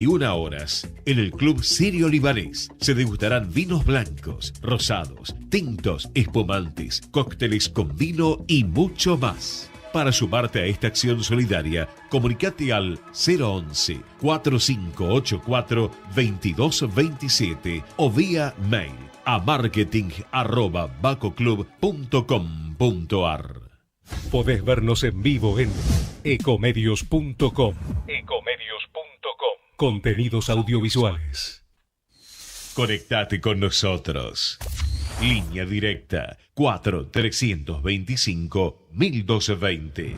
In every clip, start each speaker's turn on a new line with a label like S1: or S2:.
S1: 21 horas, en el Club Sirio Libanés se degustarán vinos blancos, rosados, tintos, espumantes, cócteles con vino y mucho más. Para sumarte a esta acción solidaria, comunicate al 011-4584-2227 o vía mail a marketing@bacoclub.com.ar.
S2: Podés vernos en vivo en ecomedios.com. Contenidos audiovisuales.
S1: Conectate con nosotros. Línea directa 4-325-1220.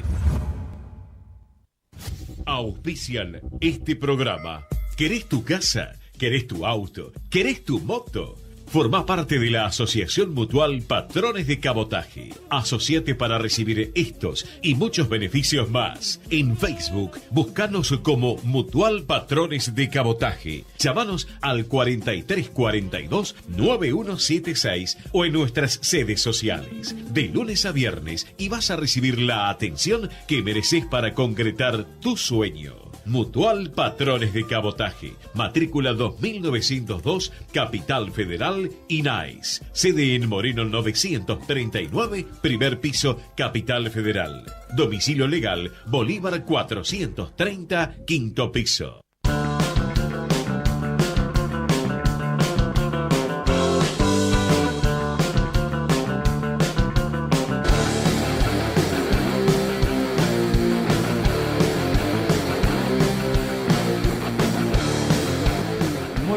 S1: Auspician este programa. ¿Querés tu casa? ¿Querés tu auto? ¿Querés tu moto? Formá parte de la Asociación Mutual Patrones de Cabotaje. Asociate para recibir estos y muchos beneficios más. En Facebook, buscanos como Mutual Patrones de Cabotaje. Llámanos al 4342-9176 o en nuestras sedes sociales. De lunes a viernes y vas a recibir la atención que mereces para concretar tu sueño. Mutual Patrones de Cabotaje, matrícula 2902, Capital Federal, INAIS. Sede en Moreno 939, primer piso, Capital Federal. Domicilio legal, Bolívar 430, quinto piso.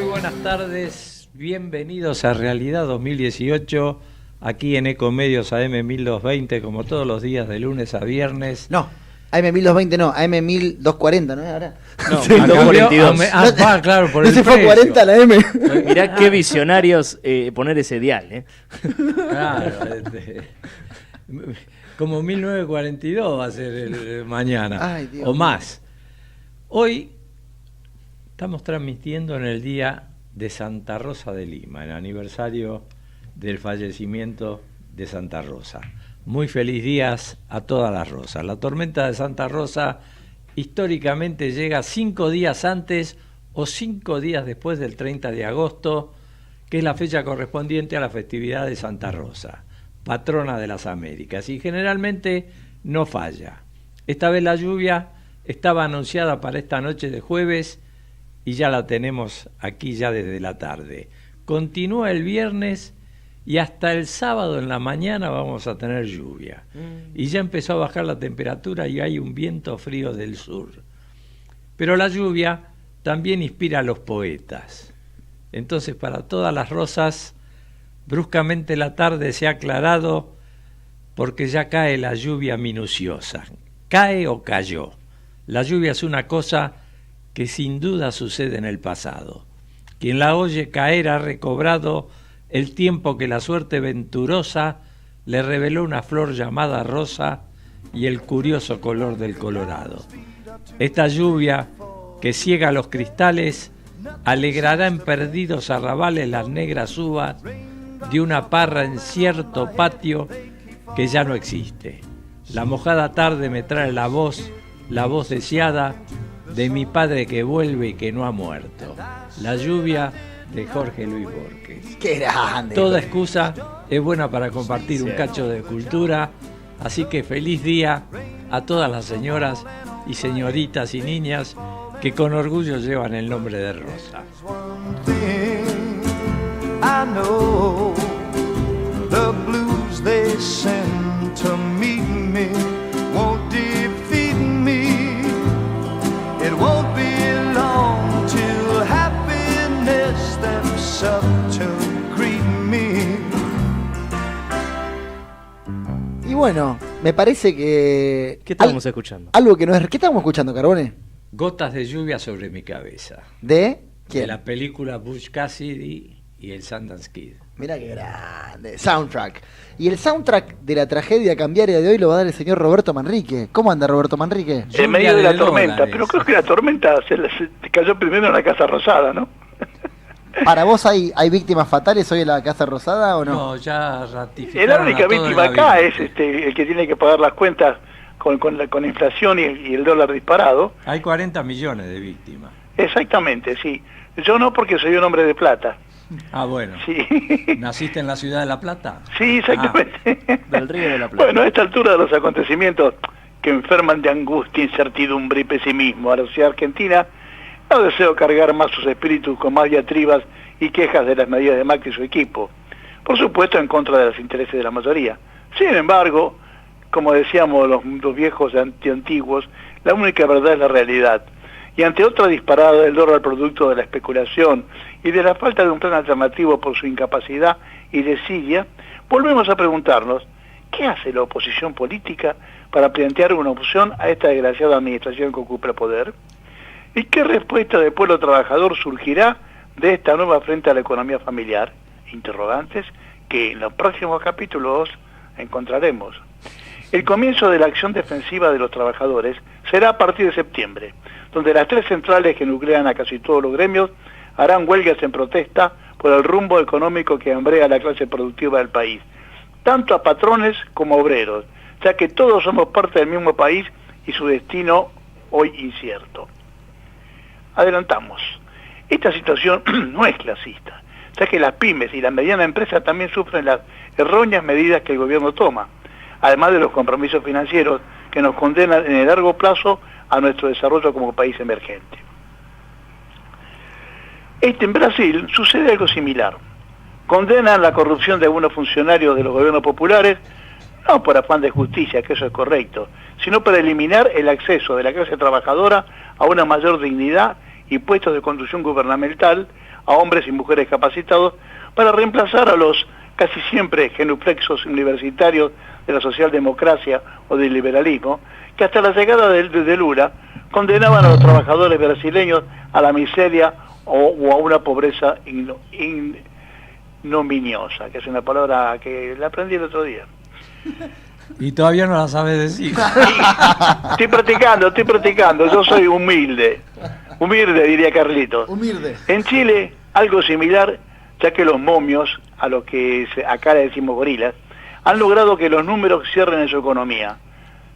S3: Buenas tardes, bienvenidos a Realidad 2018, aquí en Ecomedios AM 1220, como todos los días de lunes a viernes.
S4: No, AM 1220 no, AM 1240, ¿no es ahora?
S3: No,
S4: sí,
S3: 242. Claro, por
S4: ¿No
S3: el
S4: se fue a 40 la M?
S5: Mirá qué visionarios poner ese dial,
S3: Claro, como 1942 va a ser el mañana.
S4: Ay, Dios
S3: o más. Hoy estamos transmitiendo en el día de Santa Rosa de Lima, el aniversario del fallecimiento de Santa Rosa. Muy feliz días a todas las rosas. La tormenta de Santa Rosa históricamente llega 5 días antes o 5 días después del 30 de agosto, que es la fecha correspondiente a la festividad de Santa Rosa, patrona de las Américas, y generalmente no falla. Esta vez la lluvia estaba anunciada para esta noche de jueves y ya la tenemos aquí ya desde la tarde. Continúa el viernes y hasta el sábado en la mañana vamos a tener lluvia. Y ya empezó a bajar la temperatura y hay un viento frío del sur. Pero la lluvia también inspira a los poetas. Entonces, para todas las rosas, bruscamente la tarde se ha aclarado porque ya cae la lluvia minuciosa. Cae o cayó. La lluvia es una cosa que sin duda sucede en el pasado. Quien la oye caer ha recobrado el tiempo que la suerte venturosa le reveló una flor llamada rosa y el curioso color del colorado. Esta lluvia que ciega los cristales alegrará en perdidos arrabales las negras uvas de una parra en cierto patio que ya no existe. La mojada tarde me trae la voz deseada de mi padre que vuelve y que no ha muerto. La lluvia de Jorge Luis Borges.
S4: ¡Qué grande!
S3: Toda excusa es buena para compartir un cacho de cultura, así que feliz día a todas las señoras y señoritas y niñas que con orgullo llevan el nombre de Rosa.
S6: It won't be long till happiness steps up to greet me.
S4: Y bueno, me parece que...
S5: ¿Qué estábamos escuchando?
S4: Algo que no es... ¿Qué estábamos escuchando, Carbone?
S3: Gotas de lluvia sobre mi cabeza.
S4: ¿De quién?
S3: De la película Butch Cassidy y el Sundance Kid.
S4: Mirá qué grande. Soundtrack. Y el soundtrack de la tragedia cambiaria de hoy lo va a dar el señor Roberto Manrique. ¿Cómo anda Roberto Manrique?
S7: En medio de la tormenta,
S3: dólares.
S7: pero creo que la tormenta se cayó primero en la Casa Rosada, ¿no?
S4: ¿Para vos hay víctimas fatales hoy en la Casa Rosada o no?
S3: No, ya ratificaron.
S7: La única
S3: a todo
S7: víctima
S3: el
S7: acá es
S3: gabinete.
S7: el que tiene que pagar las cuentas con inflación y el dólar disparado.
S3: Hay 40 millones de víctimas.
S7: Exactamente, sí. Yo no, porque soy un hombre de plata.
S3: Ah, bueno.
S7: Sí.
S3: ¿Naciste en la ciudad de La Plata?
S7: Sí, exactamente.
S5: Del Río de la Plata.
S7: Bueno, a esta altura de los acontecimientos que enferman de angustia, incertidumbre y pesimismo a la sociedad argentina, no deseo cargar más sus espíritus con más diatribas y quejas de las medidas de Macri y su equipo. Por supuesto, en contra de los intereses de la mayoría. Sin embargo, como decíamos los viejos antiguos, la única verdad es la realidad. Y ante otra disparada del dólar producto de la especulación y de la falta de un plan alternativo por su incapacidad y desidia, volvemos a preguntarnos, ¿qué hace la oposición política para plantear una opción a esta desgraciada administración que ocupa el poder? ¿Y qué respuesta del pueblo trabajador surgirá de esta nueva frente a la economía familiar? Interrogantes que en los próximos capítulos encontraremos. El comienzo de la acción defensiva de los trabajadores será a partir de septiembre, donde las 3 centrales que nuclean a casi todos los gremios harán huelgas en protesta por el rumbo económico que hambrea a la clase productiva del país, tanto a patrones como a obreros, ya que todos somos parte del mismo país y su destino hoy incierto. Adelantamos. Esta situación no es clasista, ya que las pymes y las medianas empresas también sufren las erróneas medidas que el gobierno toma, además de los compromisos financieros que nos condenan en el largo plazo a nuestro desarrollo como país emergente. En Brasil sucede algo similar. Condenan la corrupción de algunos funcionarios de los gobiernos populares, no por afán de justicia, que eso es correcto, sino para eliminar el acceso de la clase trabajadora a una mayor dignidad y puestos de conducción gubernamental a hombres y mujeres capacitados para reemplazar a los casi siempre genuflexos universitarios de la socialdemocracia o del liberalismo, que hasta la llegada de Lula condenaban a los trabajadores brasileños a la miseria o a una pobreza ignominiosa, que es una palabra que la aprendí el otro día.
S3: Y todavía no la sabes decir.
S7: Estoy practicando, yo soy humilde diría Carlito.
S4: Humilde.
S7: En Chile, algo similar, ya que los momios, a los que acá le decimos gorilas, han logrado que los números cierren en su economía.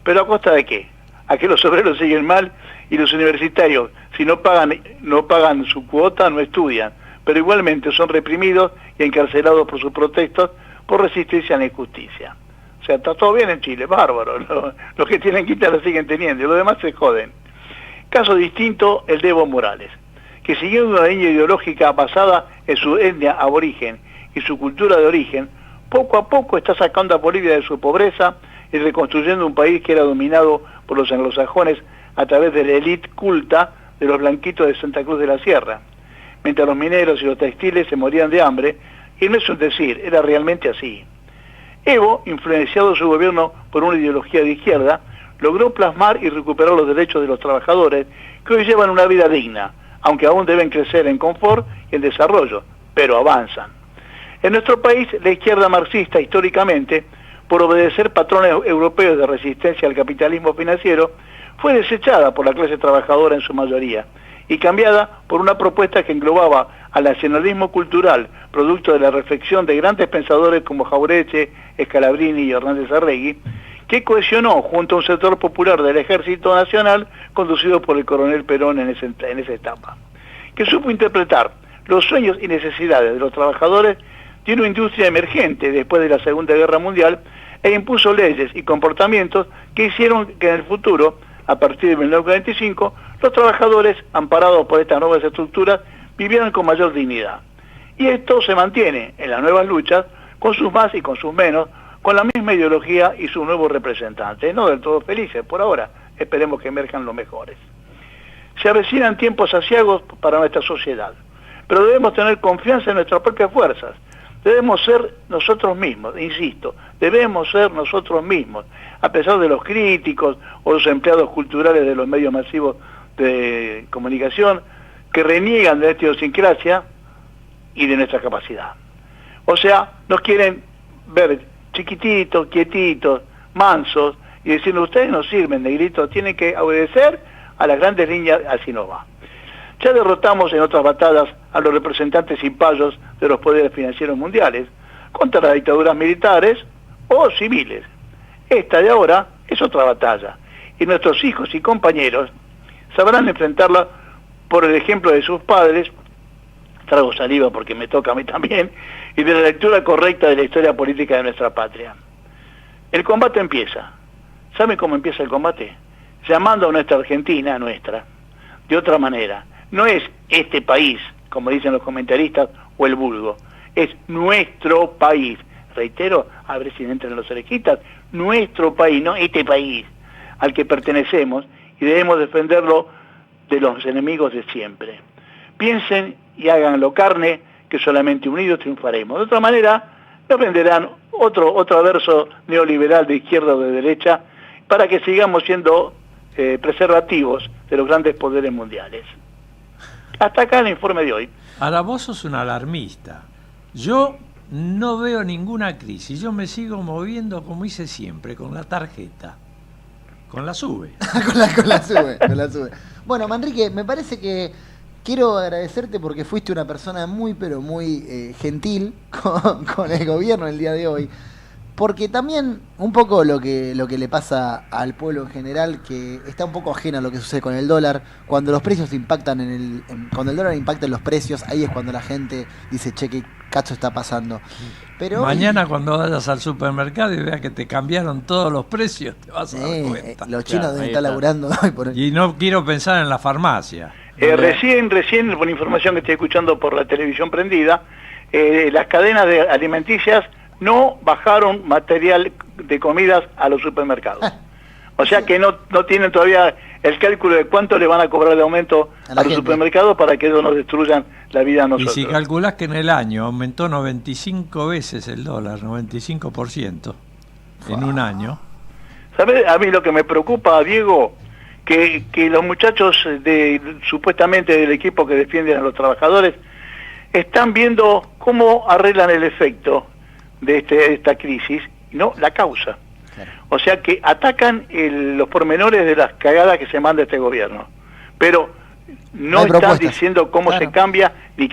S7: ¿Pero a costa de qué? A que los obreros siguen mal y los universitarios, si no pagan su cuota, no estudian, pero igualmente son reprimidos y encarcelados por sus protestas por resistencia a la injusticia. O sea, está todo bien en Chile, bárbaro. Los que tienen quita la siguen teniendo y los demás se joden. Caso distinto, el de Evo Morales, que siguiendo una línea ideológica basada en su etnia aborigen y su cultura de origen, poco a poco está sacando a Bolivia de su pobreza y reconstruyendo un país que era dominado por los anglosajones a través de la élite culta de los blanquitos de Santa Cruz de la Sierra, mientras los mineros y los textiles se morían de hambre, y no es un decir, era realmente así. Evo, influenciado su gobierno por una ideología de izquierda, logró plasmar y recuperar los derechos de los trabajadores que hoy llevan una vida digna, aunque aún deben crecer en confort y en desarrollo, pero avanzan. En nuestro país, la izquierda marxista, históricamente, por obedecer patrones europeos de resistencia al capitalismo financiero, fue desechada por la clase trabajadora en su mayoría y cambiada por una propuesta que englobaba al nacionalismo cultural, producto de la reflexión de grandes pensadores como Jauretche, Scalabrini y Hernández Arregui, que cohesionó junto a un sector popular del Ejército Nacional conducido por el coronel Perón en esa etapa, que supo interpretar los sueños y necesidades de los trabajadores de una industria emergente después de la Segunda Guerra Mundial e impuso leyes y comportamientos que hicieron que en el futuro, a partir de 1945, los trabajadores, amparados por estas nuevas estructuras, vivieran con mayor dignidad. Y esto se mantiene en las nuevas luchas, con sus más y con sus menos, con la misma ideología y sus nuevos representantes, no del todo felices por ahora, esperemos que emerjan los mejores. Se avecinan tiempos aciagos para nuestra sociedad, pero debemos tener confianza en nuestras propias fuerzas. Debemos ser nosotros mismos, insisto, debemos ser nosotros mismos, a pesar de los críticos o los empleados culturales de los medios masivos de comunicación que reniegan de esta idiosincrasia y de nuestra capacidad. O sea, nos quieren ver chiquititos, quietitos, mansos, y decirnos, ustedes no sirven, negritos, tienen que obedecer a las grandes líneas, así no va. Ya derrotamos en otras batallas a los representantes y payos de los poderes financieros mundiales, contra las dictaduras militares o civiles. Esta de ahora es otra batalla, y nuestros hijos y compañeros sabrán enfrentarla por el ejemplo de sus padres, trago saliva porque me toca a mí también, y de la lectura correcta de la historia política de nuestra patria. El combate empieza. ¿Saben cómo empieza el combate? Llamando a nuestra Argentina, de otra manera. No es este país, como dicen los comentaristas, o el vulgo. Es nuestro país. Reitero, a ver si entran los herejistas, nuestro país, no este país al que pertenecemos, y debemos defenderlo de los enemigos de siempre. Piensen y háganlo carne, que solamente unidos triunfaremos. De otra manera, aprenderán otro verso neoliberal de izquierda o de derecha, para que sigamos siendo preservativos de los grandes poderes mundiales. Hasta acá el informe de hoy.
S3: Ahora vos sos un alarmista. Yo no veo ninguna crisis. Yo me sigo moviendo como hice siempre, con la tarjeta. Con la SUBE.
S4: con la SUBE. Bueno, Manrique, me parece que quiero agradecerte porque fuiste una persona muy, pero muy gentil con el gobierno el día de hoy. Porque también un poco lo que le pasa al pueblo en general, que está un poco ajeno a lo que sucede con el dólar. Cuando los precios impactan cuando el dólar impacta en los precios, ahí es cuando la gente dice, che, qué cacho está pasando. Pero
S3: mañana cuando vayas al supermercado y veas que te cambiaron todos los precios, te vas a dar cuenta.
S4: Los chinos deben estar laburando hoy por
S3: Y no quiero pensar en la farmacia.
S7: Recién, por información que estoy escuchando por la televisión prendida, las cadenas alimenticias no bajaron material de comidas a los supermercados. O sea que no tienen todavía el cálculo de cuánto le van a cobrar de aumento a los supermercados para que ellos no destruyan la vida a nosotros.
S3: Y si calculás que en el año aumentó 95 veces el dólar, 95% en un año.
S7: ¿Sabes? A mí lo que me preocupa, Diego, que los muchachos supuestamente del equipo que defienden a los trabajadores están viendo cómo arreglan el efecto de esta crisis, no la causa. Claro. O sea que atacan los pormenores de las cagadas que se manda este gobierno, pero no están diciendo cómo se cambia, ni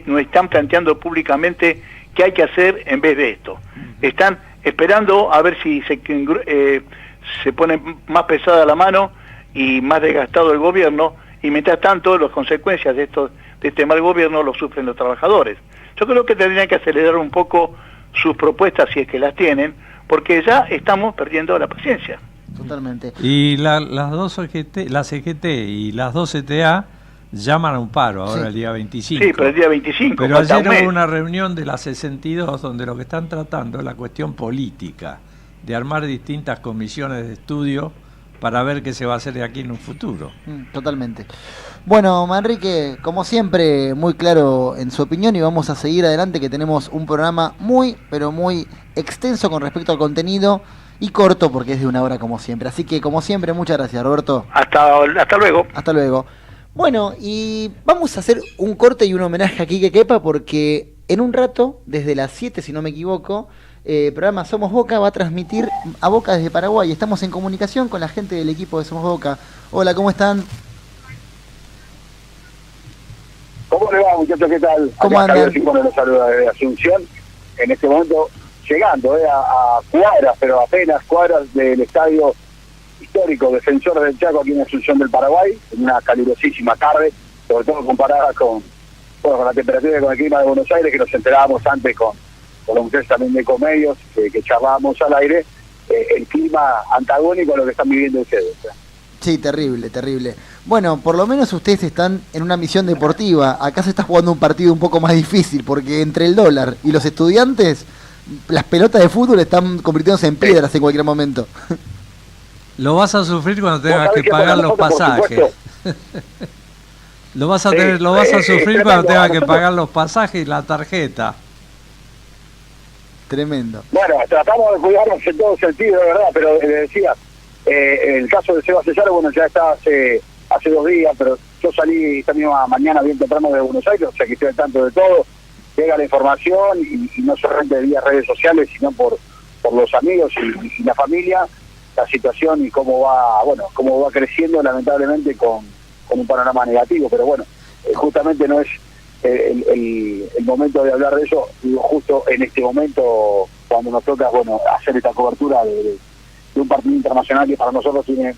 S7: no están planteando públicamente qué hay que hacer en vez de esto. Están esperando a ver si se pone más pesada la mano y más desgastado el gobierno, y mientras tanto las consecuencias de este mal gobierno lo sufren los trabajadores. Yo creo que tendrían que acelerar un poco sus propuestas, si es que las tienen, porque ya estamos perdiendo la paciencia.
S4: Totalmente.
S3: Y las dos CGT, la CGT y las dos CTA llaman a un paro ahora el día 25.
S7: Sí, pero el día 25.
S3: Pero ayer hubo una reunión de la 62 donde lo que están tratando es la cuestión política, de armar distintas comisiones de estudio para ver qué se va a hacer de aquí en un futuro.
S4: Totalmente. Bueno, Manrique, como siempre, muy claro en su opinión, y vamos a seguir adelante, que tenemos un programa muy, pero muy extenso con respecto al contenido, y corto porque es de una hora como siempre. Así que, como siempre, muchas gracias, Roberto.
S7: Hasta luego.
S4: Hasta luego. Bueno, y vamos a hacer un corte y un homenaje aquí que quepa, porque en un rato, desde las 7, si no me equivoco, el programa Somos Boca va a transmitir a Boca desde Paraguay. Estamos en comunicación con la gente del equipo de Somos Boca. Hola, ¿cómo están?
S8: ¿Cómo le va, muchachos? ¿Qué tal?
S4: ¿Cómo andan?
S8: Javier Simón los saluda de Asunción. En este momento llegando a cuadras, pero apenas cuadras del estadio histórico Defensores del Chaco aquí en Asunción del Paraguay, en una calurosísima tarde, sobre todo comparada con la temperatura y con el clima de Buenos Aires, que nos enterábamos antes con los muchachos también de Ecomedios, que charlábamos al aire, el clima antagónico a lo que están viviendo ustedes.
S4: Sí, terrible, terrible. Bueno, por lo menos ustedes están en una misión deportiva. Acá se está jugando un partido un poco más difícil, porque entre el dólar y los estudiantes, las pelotas de fútbol están convirtiéndose en piedras en cualquier momento.
S3: Lo vas a sufrir cuando tengas que pagar los pasajes. Lo vas a sufrir cuando tengas que pagar los pasajes y la tarjeta.
S4: Tremendo.
S8: Bueno, tratamos de cuidarnos en todo sentido, de verdad, pero le decía, el caso de Seba Cesaro, bueno, ya está hace 2 días, pero yo salí esta misma mañana bien temprano de Buenos Aires, o sea que estoy al tanto de todo, llega la información y no solamente vía redes sociales, sino por los amigos y la familia, la situación y cómo va creciendo lamentablemente con un panorama negativo, pero bueno, justamente no es el momento de hablar de eso, digo, justo en este momento cuando nos toca hacer esta cobertura de un partido internacional que para nosotros tiene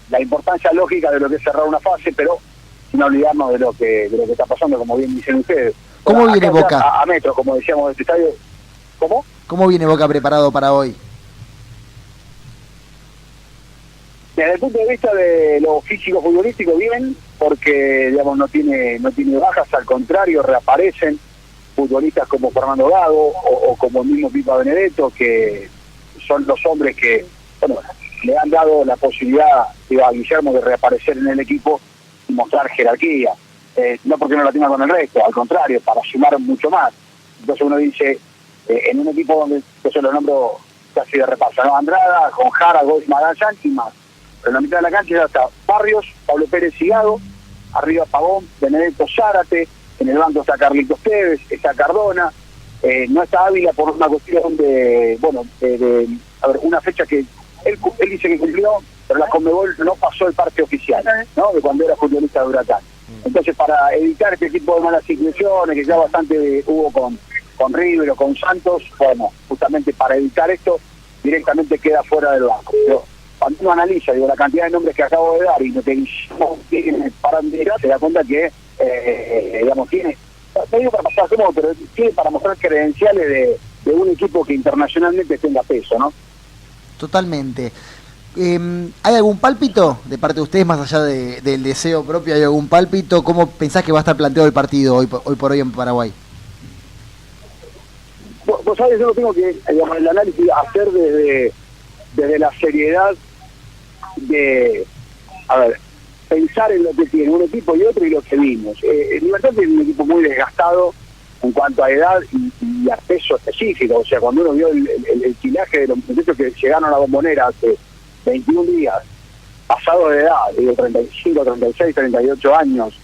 S8: la importancia lógica de lo que es cerrar una fase, pero y no olvidarnos de lo que está pasando, como bien dicen ustedes.
S4: ¿Cómo viene
S8: Acá
S4: Boca?
S8: a metros, como decíamos, de este estadio. ¿Cómo?
S4: ¿Cómo viene Boca preparado para hoy?
S8: Desde el punto de vista de lo físico futbolístico, bien, porque digamos no tiene bajas, al contrario, reaparecen futbolistas como Fernando Gago o como el mismo Pipa Benedetto, que son los hombres que le han dado la posibilidad a Guillermo de reaparecer en el equipo y mostrar jerarquía. No porque no la tenga con el resto, al contrario, para sumar mucho más. Entonces uno dice, en un equipo donde yo se lo nombro casi de repaso, ¿no? Andrada, con Jara, Gómez, Magallán y más. Pero en la mitad de la cancha ya está Barrios, Pablo Pérez y Gago, arriba Pavón, Benedetto, Zárate, en el banco está Carlitos Tevez, está Cardona, no está Ávila por una cuestión de una fecha que él dice que cumplió, pero la Conmebol no pasó el parte oficial, ¿no? De cuando era futbolista de Huracán. Entonces, para evitar este tipo de malas situaciones que ya bastante hubo con River o con Santos, bueno, justamente para evitar esto, directamente queda fuera del banco. Pero cuando uno analiza, la cantidad de nombres que acabo de dar y lo que tiene para mirar, se da cuenta que, tiene, no digo para pasar como, pero tiene para mostrar credenciales de un equipo que internacionalmente tenga peso, ¿no?
S4: Totalmente. ¿Hay algún pálpito de parte de ustedes, más allá del deseo propio? ¿Hay algún pálpito? ¿Cómo pensás que va a estar planteado el partido hoy por hoy en Paraguay?
S8: Vos sabés, yo lo tengo que, el análisis hacer desde la seriedad de, pensar en lo que tiene un equipo y otro y lo que vimos. Libertad tiene un equipo muy desgastado en cuanto a edad y a peso específico. O sea, cuando uno vio el quilaje de los muchachos que llegaron a la Bombonera hace 21 días, pasados de edad, digo 35, 36, 38 años,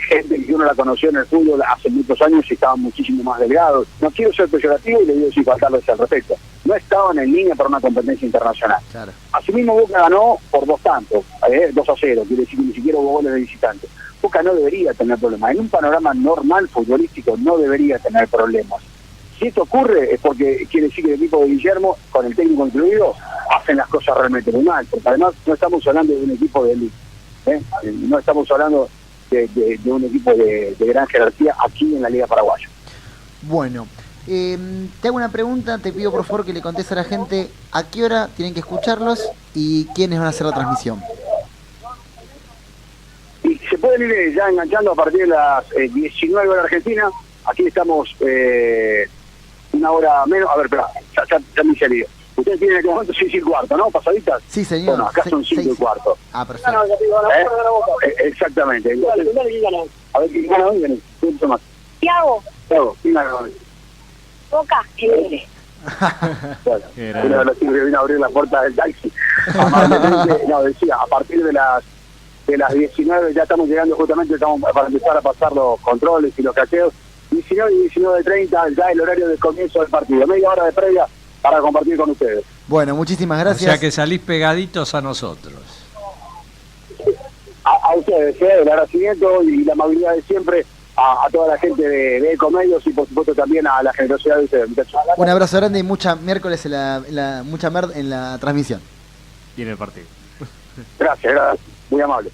S8: gente que uno la conoció en el fútbol hace muchos años y estaban muchísimo más delgados. No quiero ser peyorativo y le digo sin faltarles al respecto. No estaban en línea para una competencia internacional. Claro. Asimismo, Boca ganó por 2 tantos, 2-0, quiere decir que ni siquiera hubo goles de visitante. Boca no debería tener problemas. En un panorama normal futbolístico no debería tener problemas. Si esto ocurre es porque quiere decir que el equipo de Guillermo, con el técnico incluido, hacen las cosas realmente muy mal. Porque además no estamos hablando de un equipo de élite, no estamos hablando de un equipo de gran jerarquía aquí en la Liga Paraguaya.
S4: Bueno, te hago una pregunta, te pido por favor que le contestes a la gente a qué hora tienen que escucharlos y quiénes van a hacer la transmisión.
S8: Y se pueden ir ya enganchando a partir de las 19 horas Argentina. Aquí estamos una hora menos. A ver, espera, ya me hice lío. Ustedes tienen en este momento 6 y cuarto, ¿no? ¿Pasaditas?
S4: Sí, señor.
S8: Bueno, acá son 5 y cuarto.
S4: Ah, perfecto.
S8: Exactamente. Entonces, a ver, ¿quién gana hoy? Vení, ¿quién más?
S9: Tiago.
S8: Tiago, ¿quién gana hoy?
S9: Boca.
S8: Bueno, uno de los chicos que vino a abrir la puerta del taxi. Amablemente, decía, a partir de las 19 ya estamos llegando justamente, estamos para empezar a pasar los controles y los cacheos. 19 y 19:30 ya el horario de comienzo del partido. Media hora de previa para compartir con ustedes.
S4: Bueno, muchísimas gracias.
S3: O sea que salís pegaditos a nosotros.
S8: A ustedes, el agradecimiento y la amabilidad de siempre a toda la gente de Ecomedios y por supuesto también a la generosidad de ustedes, muchachos.
S4: Un abrazo grande y mucha miércoles en la transmisión.
S5: Y en el partido.
S8: Gracias, muy amable.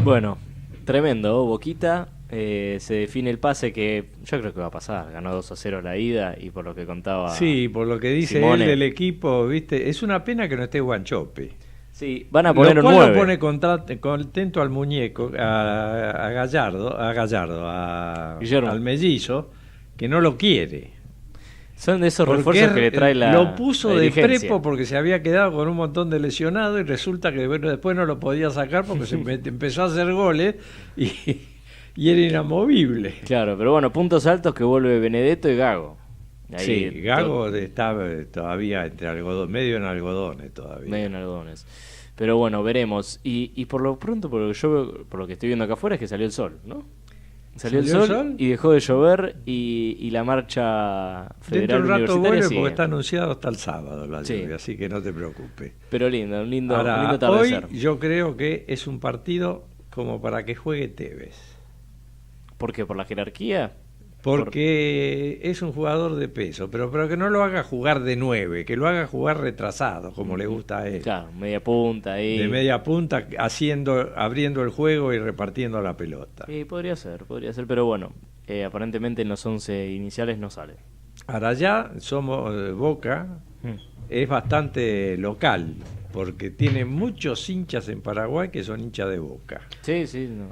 S5: Bueno, tremendo, Boquita. Se define el pase que yo creo que va a pasar. Ganó 2-0 la ida y por lo que contaba.
S3: Sí, por lo que dice
S5: Simone,
S3: él del equipo, ¿viste? Es una pena que no esté Guanchope.
S5: Sí, van a poner
S3: lo
S5: un
S3: cual
S5: 9.
S3: Lo pone contento al muñeco, a Gallardo,
S5: Guillermo.
S3: al mellizo, que no lo quiere.
S5: Son de esos refuerzos que le trae la
S3: Lo puso
S5: la
S3: de
S5: dirigencia.
S3: prepo porque se había quedado con un montón de lesionados y resulta que después no lo podía sacar porque empezó a hacer goles y era inamovible.
S5: Claro, pero bueno, puntos altos que vuelve Benedetto y Gago. Ahí
S3: sí, Gago está todavía entre medio en algodones todavía.
S5: Medio en algodones. Pero bueno, veremos. Y por lo pronto, por lo que estoy viendo acá afuera, es que salió el sol, ¿no? Salió el sol y dejó de llover y la marcha federal
S3: dentro de un rato
S5: universitaria
S3: vuelve
S5: sigue.
S3: porque está anunciado hasta el sábado la
S5: Sí.
S3: lluvia, así que no te preocupes.
S5: Pero lindo, un lindo
S3: Ahora,
S5: atardecer.
S3: hoy yo creo que es un partido como para que juegue Tevez.
S5: ¿Por qué? ¿Por la jerarquía?
S3: Porque es un jugador de peso, pero que no lo haga jugar de 9, que lo haga jugar retrasado, como le gusta a él.
S5: Claro, media punta ahí.
S3: De media punta, abriendo el juego y repartiendo la pelota.
S5: Sí, podría ser, pero bueno, aparentemente en los 11 iniciales no sale.
S3: Ahora ya somos Boca, es bastante local, porque tiene muchos hinchas en Paraguay que son hinchas de Boca.
S5: Sí,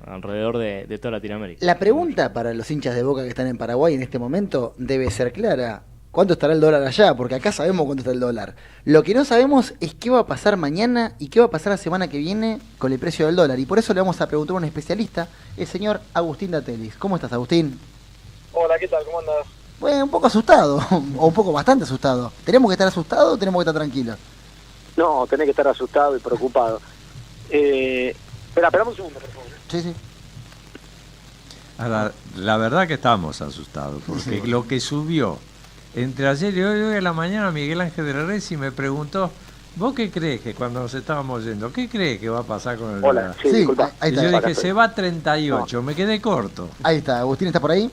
S5: alrededor de toda Latinoamérica.
S4: La pregunta para los hinchas de Boca que están en Paraguay en este momento debe ser clara. ¿Cuánto estará el dólar allá? Porque acá sabemos cuánto está el dólar. Lo que no sabemos es qué va a pasar mañana y qué va a pasar la semana que viene con el precio del dólar. Y por eso le vamos a preguntar a un especialista, el señor Agustín Datelis. ¿Cómo estás, Agustín?
S9: Hola, ¿qué tal? ¿Cómo andas?
S4: Bueno, un poco asustado, o un poco bastante asustado. ¿Tenemos que estar asustados o tenemos que estar tranquilos?
S9: No, tenés que estar asustado y preocupado. Esperamos un segundo, por favor.
S4: Sí.
S3: Ahora, la verdad que estamos asustados, porque lo que subió entre ayer y hoy a la mañana, Miguel Ángel de la Resi me preguntó, ¿vos qué crees que cuando nos estábamos yendo, qué crees que va a pasar con el
S9: Hola, sí, disculpa.
S4: Ahí
S3: y
S4: está.
S3: yo dije, se va a 38, me quedé corto.
S4: Ahí está, Agustín, ¿está por ahí?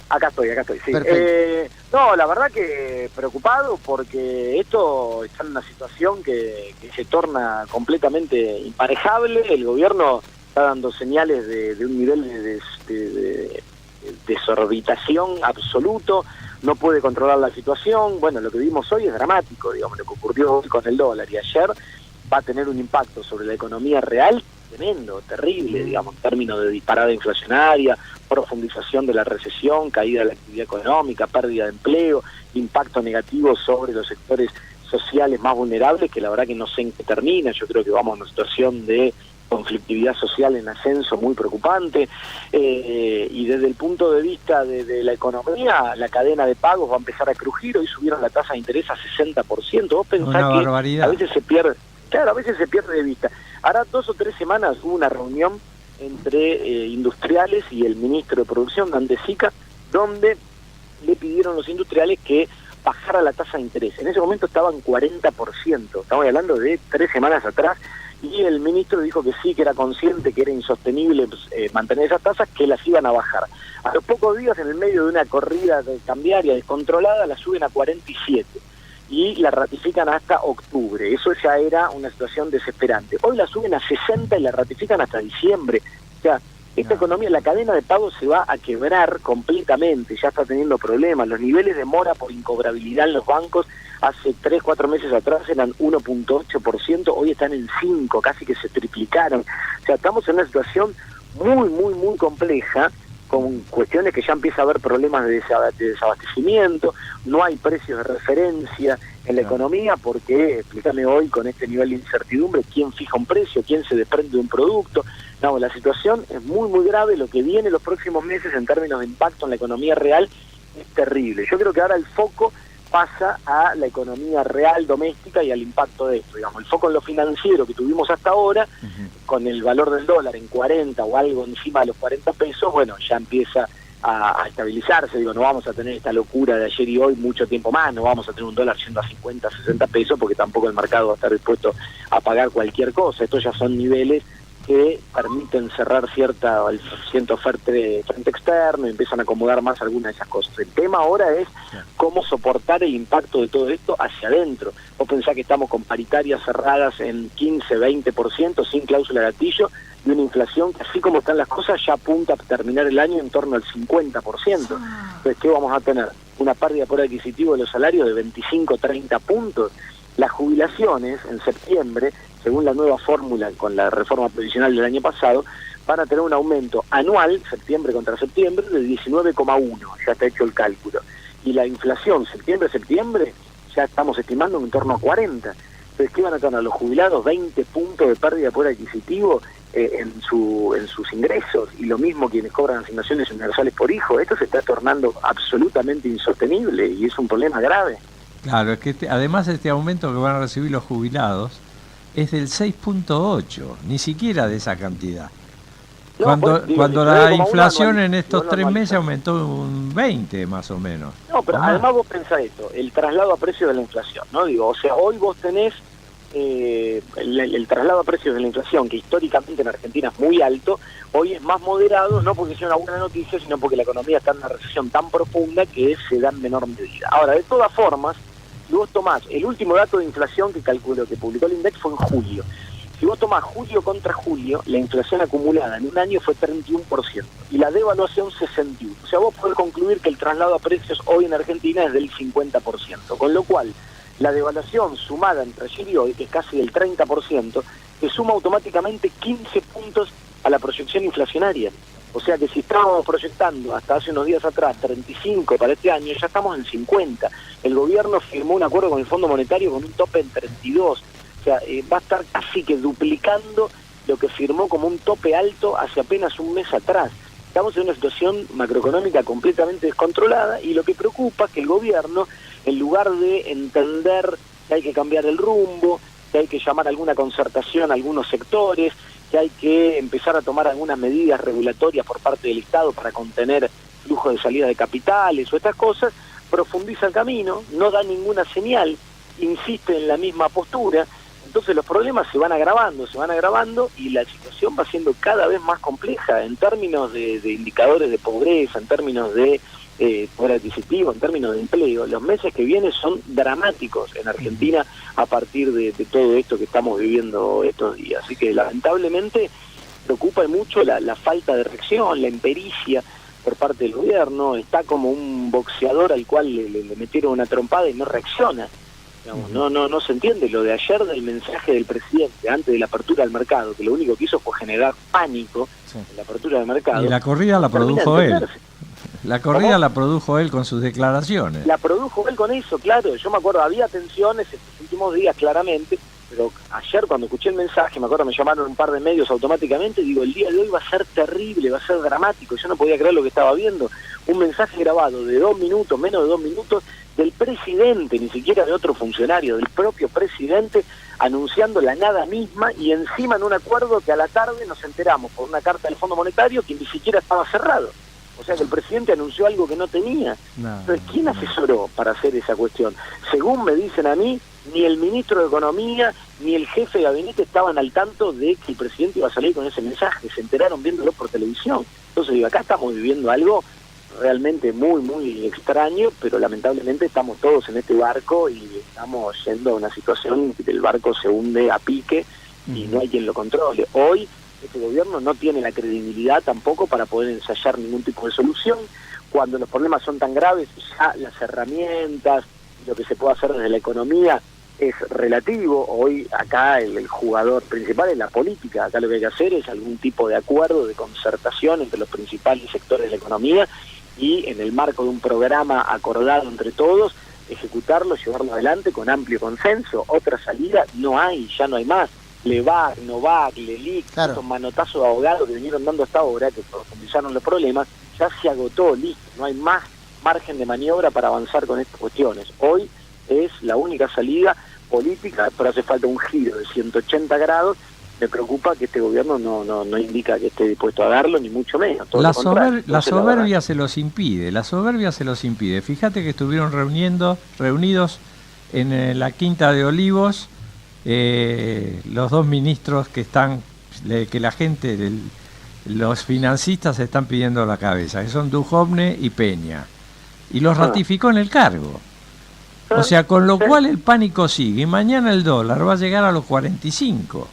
S9: Acá estoy, sí.
S4: Perfecto.
S9: No, la verdad que preocupado porque esto está en una situación que se torna completamente imparejable. El gobierno está dando señales de un nivel de desorbitación absoluto, no puede controlar la situación. Bueno, lo que vimos hoy es dramático, digamos, lo que ocurrió hoy con el dólar y ayer va a tener un impacto sobre la economía real tremendo, terrible, digamos, en términos de disparada inflacionaria, profundización de la recesión, caída de la actividad económica, pérdida de empleo, impacto negativo sobre los sectores sociales más vulnerables, que la verdad que no sé en qué termina. Yo creo que vamos a una situación de conflictividad social en ascenso muy preocupante, y desde el punto de vista de la economía, la cadena de pagos va a empezar a crujir. Hoy subieron la tasa de interés a 60%. Vos pensás que
S3: barbaridad.
S9: A veces se pierde de vista. Hará 2 o 3 semanas hubo una reunión entre industriales y el ministro de Producción, Dante Sica, donde le pidieron los industriales que bajara la tasa de interés. En ese momento estaba en 40%, estamos hablando de 3 semanas atrás, y el ministro dijo que sí, que era consciente que era insostenible mantener esas tasas, que las iban a bajar. A los pocos días, en el medio de una corrida cambiaria descontrolada, la suben a 47. Y la ratifican hasta octubre. Eso ya era una situación desesperante. Hoy la suben a 60 y la ratifican hasta diciembre. O sea, esta economía, la cadena de pago se va a quebrar completamente, ya está teniendo problemas. Los niveles de mora por incobrabilidad en los bancos hace 3-4 meses atrás eran 1.8%, hoy están en 5%, casi que se triplicaron. O sea, estamos en una situación muy compleja, con cuestiones que ya empieza a haber problemas de desabastecimiento, no hay precios de referencia en la economía, porque, explícame hoy con este nivel de incertidumbre, quién fija un precio, quién se desprende de un producto. No, la situación es muy grave. Lo que viene los próximos meses en términos de impacto en la economía real es terrible. Yo creo que ahora el foco pasa a la economía real, doméstica, y al impacto de esto. Digamos, el foco en lo financiero que tuvimos hasta ahora, con el valor del dólar en 40 o algo encima de los 40 pesos, bueno, ya empieza a estabilizarse. Digo, no vamos a tener esta locura de ayer y hoy mucho tiempo más, no vamos a tener un dólar yendo a 50, 60 pesos, porque tampoco el mercado va a estar dispuesto a pagar cualquier cosa. Estos ya son niveles que permiten cerrar cierta frente externo y empiezan a acomodar más algunas de esas cosas. El tema ahora es cómo soportar el impacto de todo esto hacia adentro. Vos pensás que estamos con paritarias cerradas en 15-20%, sin cláusula de gatillo, y una inflación que, así como están las cosas, ya apunta a terminar el año en torno al 50%. Entonces, ¿qué vamos a tener? Una pérdida por adquisitivo de los salarios de 25-30 puntos. Las jubilaciones en septiembre, según la nueva fórmula con la reforma previsional del año pasado, van a tener un aumento anual, septiembre contra septiembre, de 19,1, ya está hecho el cálculo. Y la inflación, septiembre, ya estamos estimando en torno a 40. Entonces, ¿qué van a tener los jubilados? 20 puntos de pérdida por adquisitivo en sus ingresos, y lo mismo quienes cobran asignaciones universales por hijo. Esto se está tornando absolutamente insostenible y es un problema grave.
S3: Claro, es que además este aumento que van a recibir los jubilados es del 6.8, ni siquiera de esa cantidad. No, cuando la inflación en estos 3 meses aumentó un 20 más o menos.
S9: No, pero además vos pensás esto, el traslado a precio de la inflación, ¿no? Digo, o sea, hoy vos tenés el traslado a precios de la inflación, que históricamente en Argentina es muy alto, hoy es más moderado, no porque sea una buena noticia, sino porque la economía está en una recesión tan profunda que se da en menor medida. Ahora, de todas formas, si vos tomás el último dato de inflación que calculó, que publicó el INDEX, fue en julio. Si vos tomás julio contra julio, la inflación acumulada en un año fue 31% y la devaluación 61%. O sea, vos podés concluir que el traslado a precios hoy en Argentina es del 50%, con lo cual la devaluación sumada entre ayer y hoy, que es casi del 30%, te suma automáticamente 15 puntos a la proyección inflacionaria. O sea que si estábamos proyectando hasta hace unos días atrás 35 para este año, ya estamos en 50. El gobierno firmó un acuerdo con el Fondo Monetario con un tope en 32. O sea, va a estar casi que duplicando lo que firmó como un tope alto hace apenas un mes atrás. Estamos en una situación macroeconómica completamente descontrolada y lo que preocupa es que el gobierno, en lugar de entender que hay que cambiar el rumbo, que hay que llamar a alguna concertación a algunos sectores, que hay que empezar a tomar algunas medidas regulatorias por parte del Estado para contener flujo de salida de capitales o estas cosas, profundiza el camino, no da ninguna señal, insiste en la misma postura. Entonces los problemas se van agravando y la situación va siendo cada vez más compleja en términos de indicadores de pobreza, en términos de poder adquisitivo, en términos de empleo. Los meses que vienen son dramáticos en Argentina a partir de todo esto que estamos viviendo estos días. Así que lamentablemente preocupa mucho la falta de reacción, la impericia por parte del gobierno. Está como un boxeador al cual le metieron una trompada y no reacciona. Digamos, no se entiende lo de ayer del mensaje del presidente antes de la apertura del mercado, que lo único que hizo fue generar pánico en la apertura del mercado.
S10: Y la corrida la produjo él. La corrida la produjo él con sus declaraciones.
S9: La produjo él con eso, claro. Yo me acuerdo, había tensiones estos últimos días claramente, pero ayer cuando escuché el mensaje, me acuerdo me llamaron un par de medios automáticamente, digo, el día de hoy va a ser terrible, va a ser dramático. Yo no podía creer lo que estaba viendo. Un mensaje grabado de 2 minutos, menos de 2 minutos, del presidente, ni siquiera de otro funcionario, del propio presidente, anunciando la nada misma y encima en un acuerdo que a la tarde nos enteramos por una carta del Fondo Monetario que ni siquiera estaba cerrado. O sea que el presidente anunció algo que no tenía. Entonces, ¿quién asesoró para hacer esa cuestión? Según me dicen a mí, ni el ministro de Economía ni el jefe de gabinete estaban al tanto de que el presidente iba a salir con ese mensaje. Se enteraron viéndolo por televisión. Entonces, digo, acá estamos viviendo algo realmente muy, muy extraño, pero lamentablemente estamos todos en este barco y estamos yendo a una situación que el barco se hunde a pique y no hay quien lo controle. Hoy este gobierno no tiene la credibilidad tampoco para poder ensayar ningún tipo de solución. Cuando los problemas son tan graves, ya las herramientas, lo que se puede hacer desde la economía es relativo. Hoy acá el jugador principal es la política. Acá lo que hay que hacer es algún tipo de acuerdo, de concertación entre los principales sectores de la economía y en el marco de un programa acordado entre todos, ejecutarlo, llevarlo adelante con amplio consenso. Otra salida no hay, ya no hay más. Levac, Novac, Lelic, claro, esos manotazos de abogados que vinieron dando hasta ahora, que profundizaron los problemas, ya se agotó, listo, no hay más margen de maniobra para avanzar con estas cuestiones. Hoy es la única salida política, pero hace falta un giro de 180 grados. Me preocupa que este gobierno no indica que esté dispuesto a darlo, ni mucho menos.
S10: La soberbia se los impide, Fíjate que estuvieron reunidos en la Quinta de Olivos, los dos ministros que la gente, los financistas están pidiendo la cabeza, que son Duhovne y Peña, y los ratificó en el cargo. O sea, con lo cual el pánico sigue, y mañana el dólar va a llegar a los 45.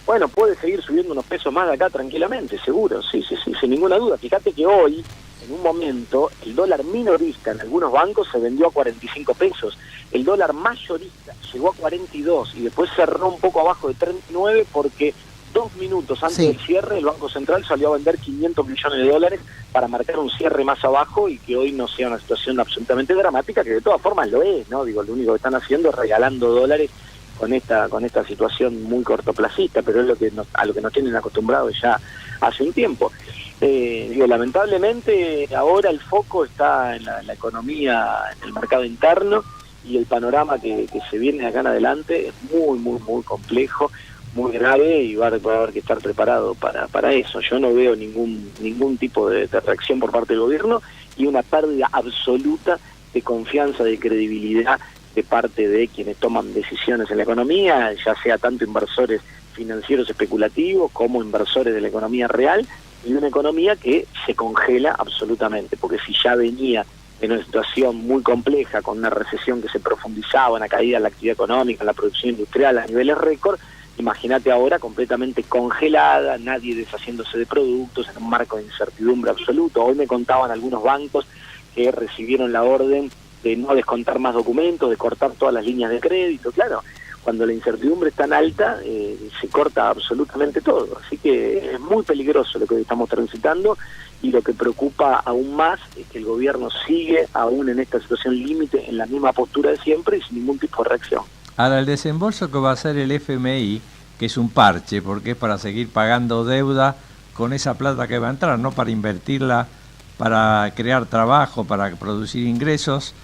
S9: Bueno, puede seguir subiendo unos pesos más de acá tranquilamente, seguro, sí, sin ninguna duda. Fíjate que hoy, en un momento, el dólar minorista en algunos bancos se vendió a 45 pesos. El dólar mayorista llegó a 42 y después cerró un poco abajo de 39 porque 2 minutos antes del cierre el Banco Central salió a vender 500 millones de dólares para marcar un cierre más abajo y que hoy no sea una situación absolutamente dramática, que de todas formas lo es, ¿no? Digo, lo único que están haciendo es regalando dólares con esta situación muy cortoplacista, pero es a lo que nos tienen acostumbrados ya hace un tiempo. Lamentablemente ahora el foco está en la economía, en el mercado interno, y el panorama que se viene de acá en adelante es muy, muy, muy complejo, muy grave, y va a haber que estar preparado para eso. Yo no veo ningún tipo de reacción por parte del gobierno y una pérdida absoluta de confianza, de credibilidad de parte de quienes toman decisiones en la economía, ya sea tanto inversores financieros especulativos como inversores de la economía real, y una economía que se congela absolutamente, porque si ya venía en una situación muy compleja, con una recesión que se profundizaba, una caída en la actividad económica, en la producción industrial a niveles récord, imagínate ahora completamente congelada, nadie deshaciéndose de productos, en un marco de incertidumbre absoluto. Hoy me contaban algunos bancos que recibieron la orden de no descontar más documentos, de cortar todas las líneas de crédito. Claro, cuando la incertidumbre es tan alta, se corta absolutamente todo. Así que es muy peligroso lo que hoy estamos transitando, y lo que preocupa aún más es que el gobierno sigue aún en esta situación límite, en la misma postura de siempre y sin ningún tipo de reacción.
S10: Ahora, el desembolso que va a hacer el FMI, que es un parche, porque es para seguir pagando deuda con esa plata que va a entrar, no para invertirla, para crear trabajo, para producir ingresos,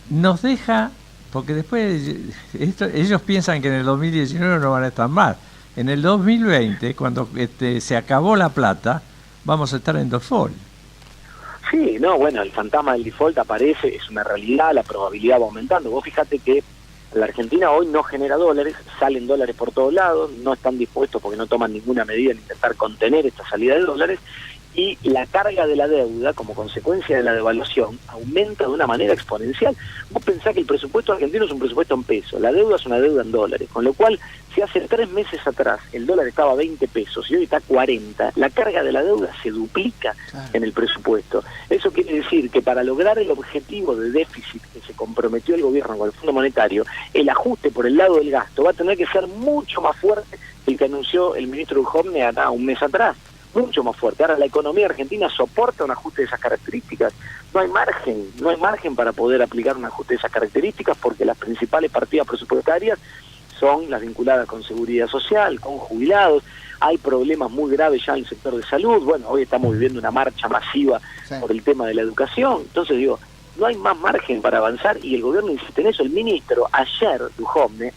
S10: nos deja, porque después ellos piensan que en el 2019 no van a estar más. En el 2020, cuando se acabó la plata, vamos a estar en default.
S9: Sí, no, bueno, el fantasma del default aparece, es una realidad, la probabilidad va aumentando. Vos fíjate que la Argentina hoy no genera dólares, salen dólares por todos lados, no están dispuestos porque no toman ninguna medida en intentar contener esta salida de dólares, y la carga de la deuda, como consecuencia de la devaluación, aumenta de una manera exponencial. Vos pensás que el presupuesto argentino es un presupuesto en pesos, la deuda es una deuda en dólares, con lo cual, si hace 3 meses atrás el dólar estaba a 20 pesos y hoy está a 40, la carga de la deuda se duplica en el presupuesto. Eso quiere decir que para lograr el objetivo de déficit que se comprometió el gobierno con el Fondo Monetario, el ajuste por el lado del gasto va a tener que ser mucho más fuerte que el que anunció el ministro Duhovne acá un mes atrás. Mucho más fuerte. Ahora la economía argentina soporta un ajuste de esas características. No hay margen para poder aplicar un ajuste de esas características, porque las principales partidas presupuestarias son las vinculadas con seguridad social, con jubilados. Hay problemas muy graves ya en el sector de salud. Bueno, hoy estamos viviendo una marcha masiva por el tema de la educación. Entonces digo, no hay más margen para avanzar, y el gobierno insiste en eso. El ministro ayer, Duhovne,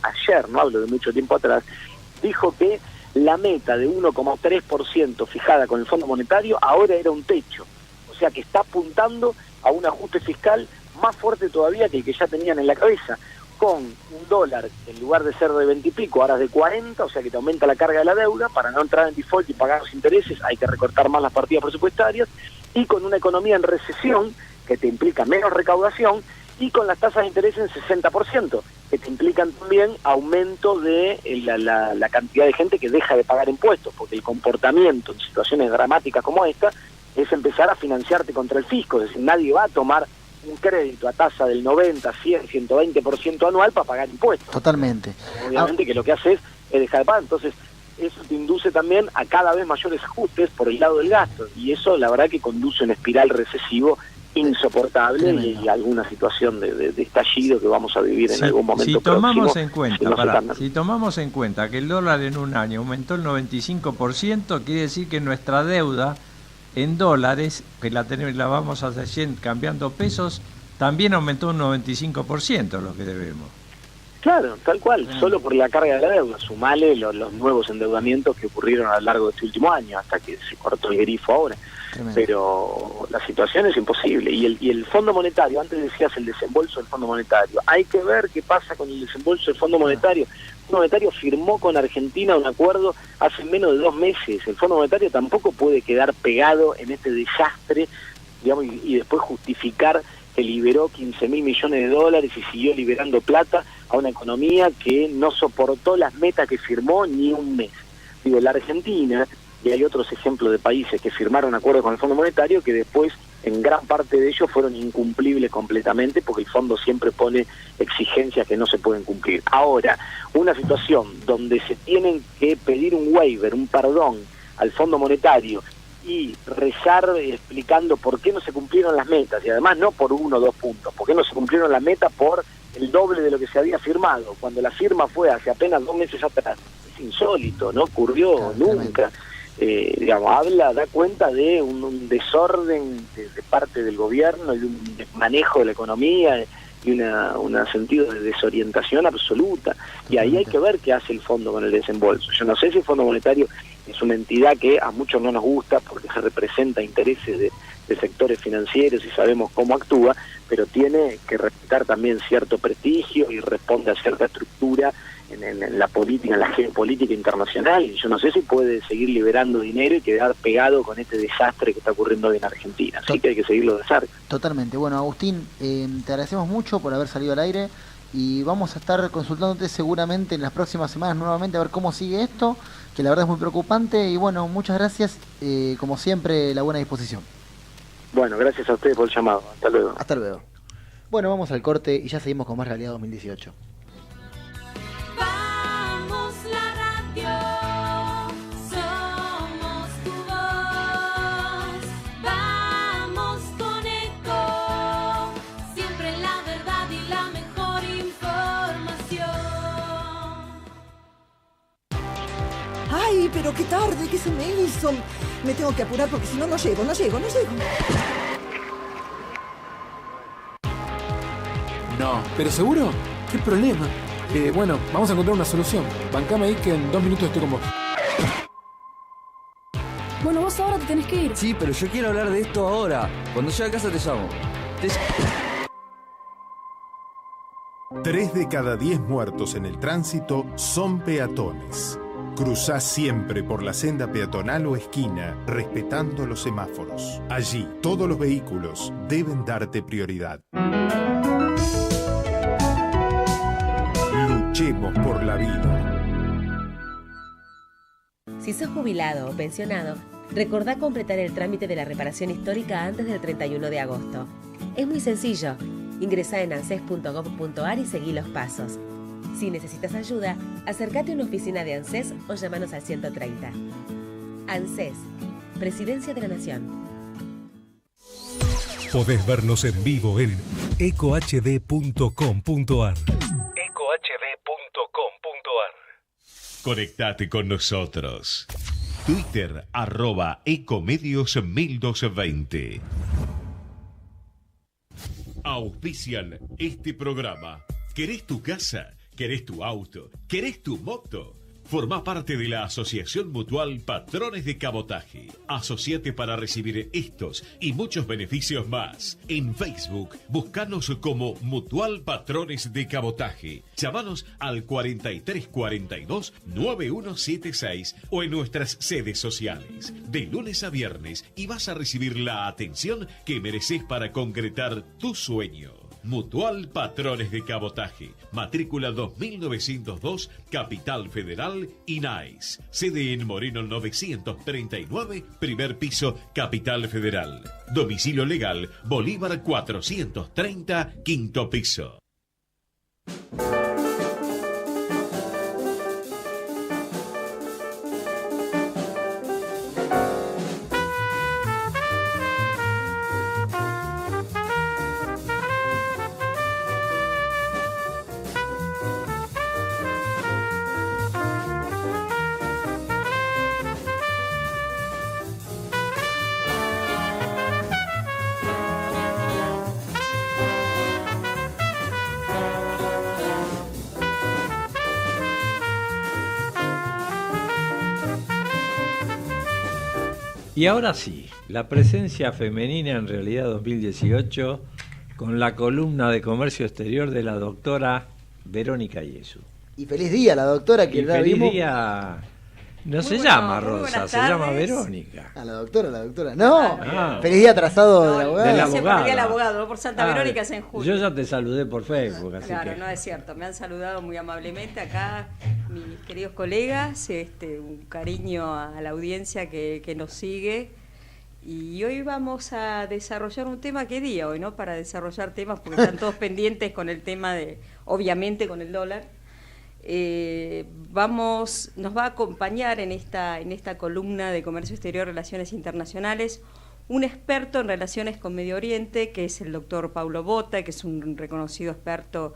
S9: no hablo de mucho tiempo atrás, dijo que la meta de 1,3% fijada con el Fondo Monetario ahora era un techo. O sea que está apuntando a un ajuste fiscal más fuerte todavía que el que ya tenían en la cabeza, con un dólar, en lugar de ser de 20 y pico, ahora es de 40, o sea que te aumenta la carga de la deuda. Para no entrar en default y pagar los intereses hay que recortar más las partidas presupuestarias, y con una economía en recesión que te implica menos recaudación, y con las tasas de interés en 60%, que te implican también aumento de la cantidad de gente que deja de pagar impuestos, porque el comportamiento en situaciones dramáticas como esta es empezar a financiarte contra el fisco. Es decir, nadie va a tomar un crédito a tasa del 90, 100, 120% anual para pagar impuestos.
S4: Totalmente.
S9: Obviamente que lo que hace es dejar de pagar. Entonces, eso te induce también a cada vez mayores ajustes por el lado del gasto, y eso la verdad que conduce a un espiral recesivo insoportable, y alguna situación de estallido que vamos a vivir en algún momento
S10: si tomamos próximo,
S9: si
S10: tomamos en cuenta que el dólar en un año aumentó el 95%, quiere decir que nuestra deuda en dólares, que la vamos a hacer cambiando pesos, también aumentó un 95% lo que debemos.
S9: Claro, tal cual, solo por la carga de la deuda. Sumale los nuevos endeudamientos que ocurrieron a lo largo de este último año, hasta que se cortó el grifo ahora. Tremendo. Pero la situación es imposible. Y el Fondo Monetario, antes decías el desembolso del Fondo Monetario, hay que ver qué pasa con el desembolso del Fondo Monetario. El Fondo Monetario firmó con Argentina un acuerdo hace menos de 2 meses. El Fondo Monetario tampoco puede quedar pegado en este desastre, digamos, y después justificar que liberó 15.000 millones de dólares y siguió liberando plata a una economía que no soportó las metas que firmó ni un mes. Digo, la Argentina, y hay otros ejemplos de países que firmaron acuerdos con el Fondo Monetario que después, en gran parte de ellos, fueron incumplibles completamente, porque el fondo siempre pone exigencias que no se pueden cumplir. Ahora, una situación donde se tienen que pedir un waiver, un perdón al Fondo Monetario, y rezar explicando por qué no se cumplieron las metas, y además no por 1 o 2 puntos, por qué no se cumplieron las metas por el doble de lo que se había firmado, cuando la firma fue hace apenas 2 meses atrás. Es insólito, no ocurrió nunca. Digamos, da cuenta de un desorden de parte del gobierno, y un manejo de la economía, y un sentido de desorientación absoluta. Y ahí hay que ver qué hace el fondo con el desembolso. Yo no sé si el Fondo Monetario es una entidad que a muchos no nos gusta porque se representa intereses de sectores financieros y sabemos cómo actúa, pero tiene que respetar también cierto prestigio y responde a cierta estructura en la política, en la geopolítica internacional, y yo no sé si puede seguir liberando dinero y quedar pegado con este desastre que está ocurriendo hoy en Argentina, así que hay que seguirlo de cerca.
S4: Totalmente. Bueno, Agustín, te agradecemos mucho por haber salido al aire y vamos a estar consultándote seguramente en las próximas semanas nuevamente a ver cómo sigue esto, que la verdad es muy preocupante, y bueno, muchas gracias, como siempre, la buena disposición.
S9: Bueno, gracias a ustedes por el llamado. Hasta luego.
S4: Hasta luego. Bueno, vamos al corte y ya seguimos con más Realidad 2018.
S11: Vamos la radio, somos tu voz. Vamos con Eco, siempre la verdad y la mejor información.
S12: Ay, pero qué tarde, ¿qué se me hizo? Me tengo que apurar porque si no, no llego.
S13: No. ¿Pero seguro? ¿Qué problema? Bueno, vamos a encontrar una solución. Bancame ahí que en 2 minutos estoy con vos.
S14: Bueno, vos ahora te tenés que ir.
S15: Sí, pero yo quiero hablar de esto ahora. Cuando llegue a casa te llamo.
S16: 3 de cada 10 muertos en el tránsito son peatones. Cruzá siempre por la senda peatonal o esquina, respetando los semáforos. Allí, todos los vehículos deben darte prioridad. Luchemos por la vida.
S17: Si sos jubilado o pensionado, recordá completar el trámite de la reparación histórica antes del 31 de agosto. Es muy sencillo. Ingresá en anses.gov.ar y seguí los pasos. Si necesitas ayuda, acércate a una oficina de ANSES o llámanos al 130. ANSES, Presidencia de la Nación.
S2: Podés vernos en vivo en ecohd.com.ar.
S1: Conectate con nosotros. Twitter, @ecomedios1220. Auspician este programa. ¿Querés tu casa? ¿Querés tu auto? ¿Querés tu moto? Formá parte de la Asociación Mutual Patrones de Cabotaje. Asociate para recibir estos y muchos beneficios más. En Facebook, buscanos como Mutual Patrones de Cabotaje. Llamanos al 4342-9176 o en nuestras sedes sociales. De lunes a viernes y vas a recibir la atención que mereces para concretar tu sueño. Mutual Patrones de Cabotaje, matrícula 2902, Capital Federal, INAIS. Sede en Moreno 939, primer piso, Capital Federal. Domicilio legal, Bolívar 430, quinto piso.
S3: Y ahora sí, la presencia femenina en Realidad 2018 con la columna de Comercio Exterior de la doctora Verónica Iesu.
S4: Y feliz día a la doctora que la vimos.
S3: Feliz día. No se llama Rosa, se llama Verónica.
S4: A la doctora. No, feliz día atrasado de la abogada.
S3: Del abogado.
S18: Día del abogado, por Santa Verónica es en julio.
S3: Yo ya te saludé por Facebook. Así
S18: claro,
S3: que...
S18: no es cierto. Me han saludado muy amablemente acá mis queridos colegas. Un cariño a la audiencia que nos sigue. Y hoy vamos a desarrollar un tema. ¿Qué día hoy, no? Para desarrollar temas, porque están todos pendientes con el tema de, obviamente, con el dólar. Nos va a acompañar en esta columna de Comercio Exterior, Relaciones Internacionales, un experto en relaciones con Medio Oriente, que es el doctor Paulo Botta, que es un reconocido experto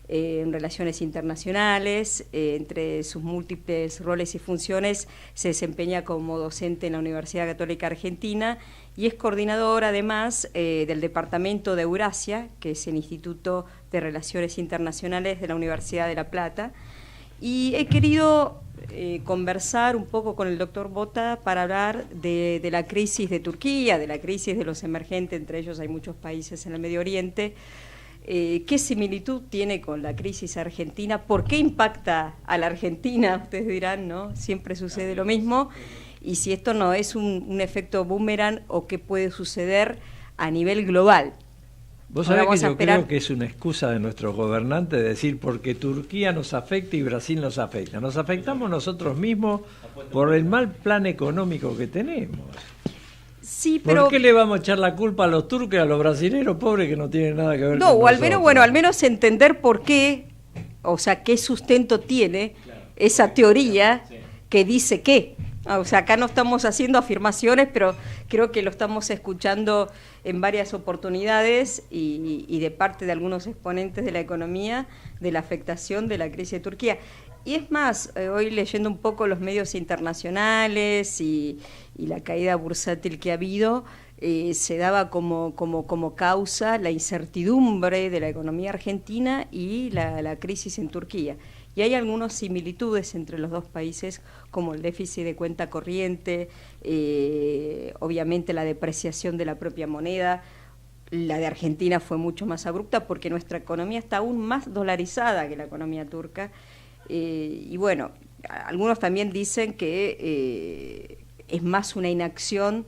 S18: en relaciones internacionales. Entre sus múltiples roles y funciones se desempeña como docente en la Universidad Católica Argentina y es coordinador además del Departamento de Eurasia, que es el Instituto de Relaciones Internacionales de la Universidad de La Plata. Y he querido conversar un poco con el doctor Bota para hablar de la crisis de Turquía, de la crisis de los emergentes, entre ellos hay muchos países en el Medio Oriente. ¿Qué similitud tiene con la crisis argentina? ¿Por qué impacta a la Argentina? Ustedes dirán, ¿no? Siempre sucede lo mismo. Y si esto no es un efecto boomerang o qué puede suceder a nivel global.
S3: Vos sabés que yo creo que es una excusa de nuestros gobernantes de decir porque Turquía nos afecta y Brasil nos afecta. Nos afectamos nosotros mismos por el mal plan económico que tenemos.
S18: Sí, pero...
S3: ¿Por qué le vamos a echar la culpa a los turcos y a los brasileños pobres que no tienen nada que ver
S18: no,
S3: con
S18: o al
S3: nosotros?
S18: menos, bueno, al menos entender por qué, o sea, qué sustento tiene esa teoría que dice qué. O sea, acá no estamos haciendo afirmaciones, pero creo que lo estamos escuchando en varias oportunidades y de parte de algunos exponentes de la economía de la afectación de la crisis de Turquía. Y es más, hoy leyendo un poco los medios internacionales y la caída bursátil que ha habido, se daba como causa la incertidumbre de la economía argentina y la crisis en Turquía. Y hay algunas similitudes entre los dos países, como el déficit de cuenta corriente, obviamente la depreciación de la propia moneda. La de Argentina fue mucho más abrupta porque nuestra economía está aún más dolarizada que la economía turca. Y bueno, algunos también dicen que es más una inacción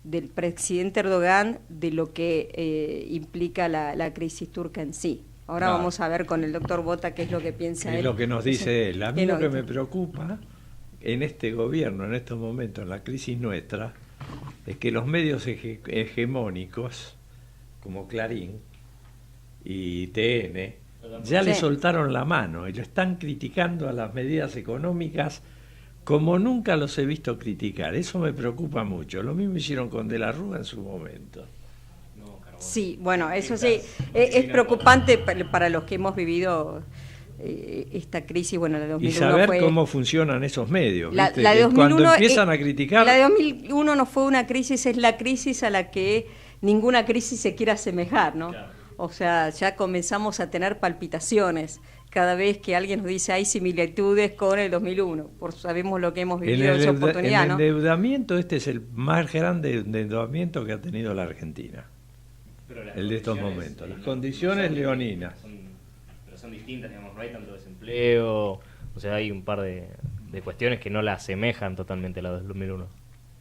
S18: del presidente Erdogan de lo que implica la crisis turca en sí. Ahora vamos a ver con el doctor Bota qué es lo que piensa él.
S3: Es lo que nos dice él. A mí lo que me preocupa en este gobierno, en estos momentos, en la crisis nuestra, es que los medios hegemónicos, como Clarín y TN, ya le soltaron la mano y lo están criticando a las medidas económicas como nunca los he visto criticar. Eso me preocupa mucho. Lo mismo hicieron con De la Rúa en su momento.
S18: Sí, bueno, eso sí, es preocupante para los que hemos vivido esta crisis, bueno, la de 2001
S3: y saber
S18: fue...
S3: cómo funcionan esos medios,
S18: la
S3: ¿viste?
S18: de 2001,
S3: cuando empiezan a criticar...
S18: La de 2001 no fue una crisis, es la crisis a la que ninguna crisis se quiere asemejar, ¿no? Claro. O sea, ya comenzamos a tener palpitaciones cada vez que alguien nos dice hay similitudes con el 2001, por sabemos lo que hemos vivido en esa oportunidad, ¿no?
S3: El endeudamiento, este es el más grande endeudamiento que ha tenido la Argentina. El de estos momentos. Las condiciones leoninas.
S5: Pero son distintas, digamos, no hay tanto desempleo, o sea, hay un par de cuestiones que no la asemejan totalmente a la del 2001,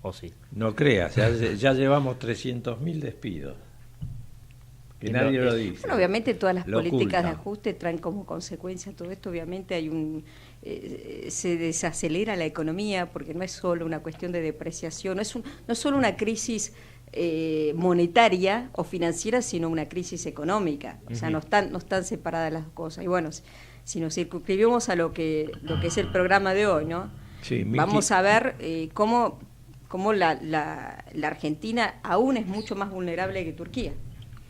S5: ¿o sí?
S3: No creas, ya llevamos 300.000 despidos. Que nadie lo dice.
S18: Bueno, obviamente todas las políticas
S3: ocultan.
S18: de ajuste traen como consecuencia todo esto, obviamente hay se desacelera la economía porque no es solo una cuestión de depreciación, no es solo una crisis monetaria o financiera, sino una crisis económica. O sea, no están separadas las cosas. Y bueno, si nos circunscribimos a lo que es el programa de hoy, ¿no?
S3: Sí,
S18: vamos a ver cómo la Argentina aún es mucho más vulnerable que Turquía.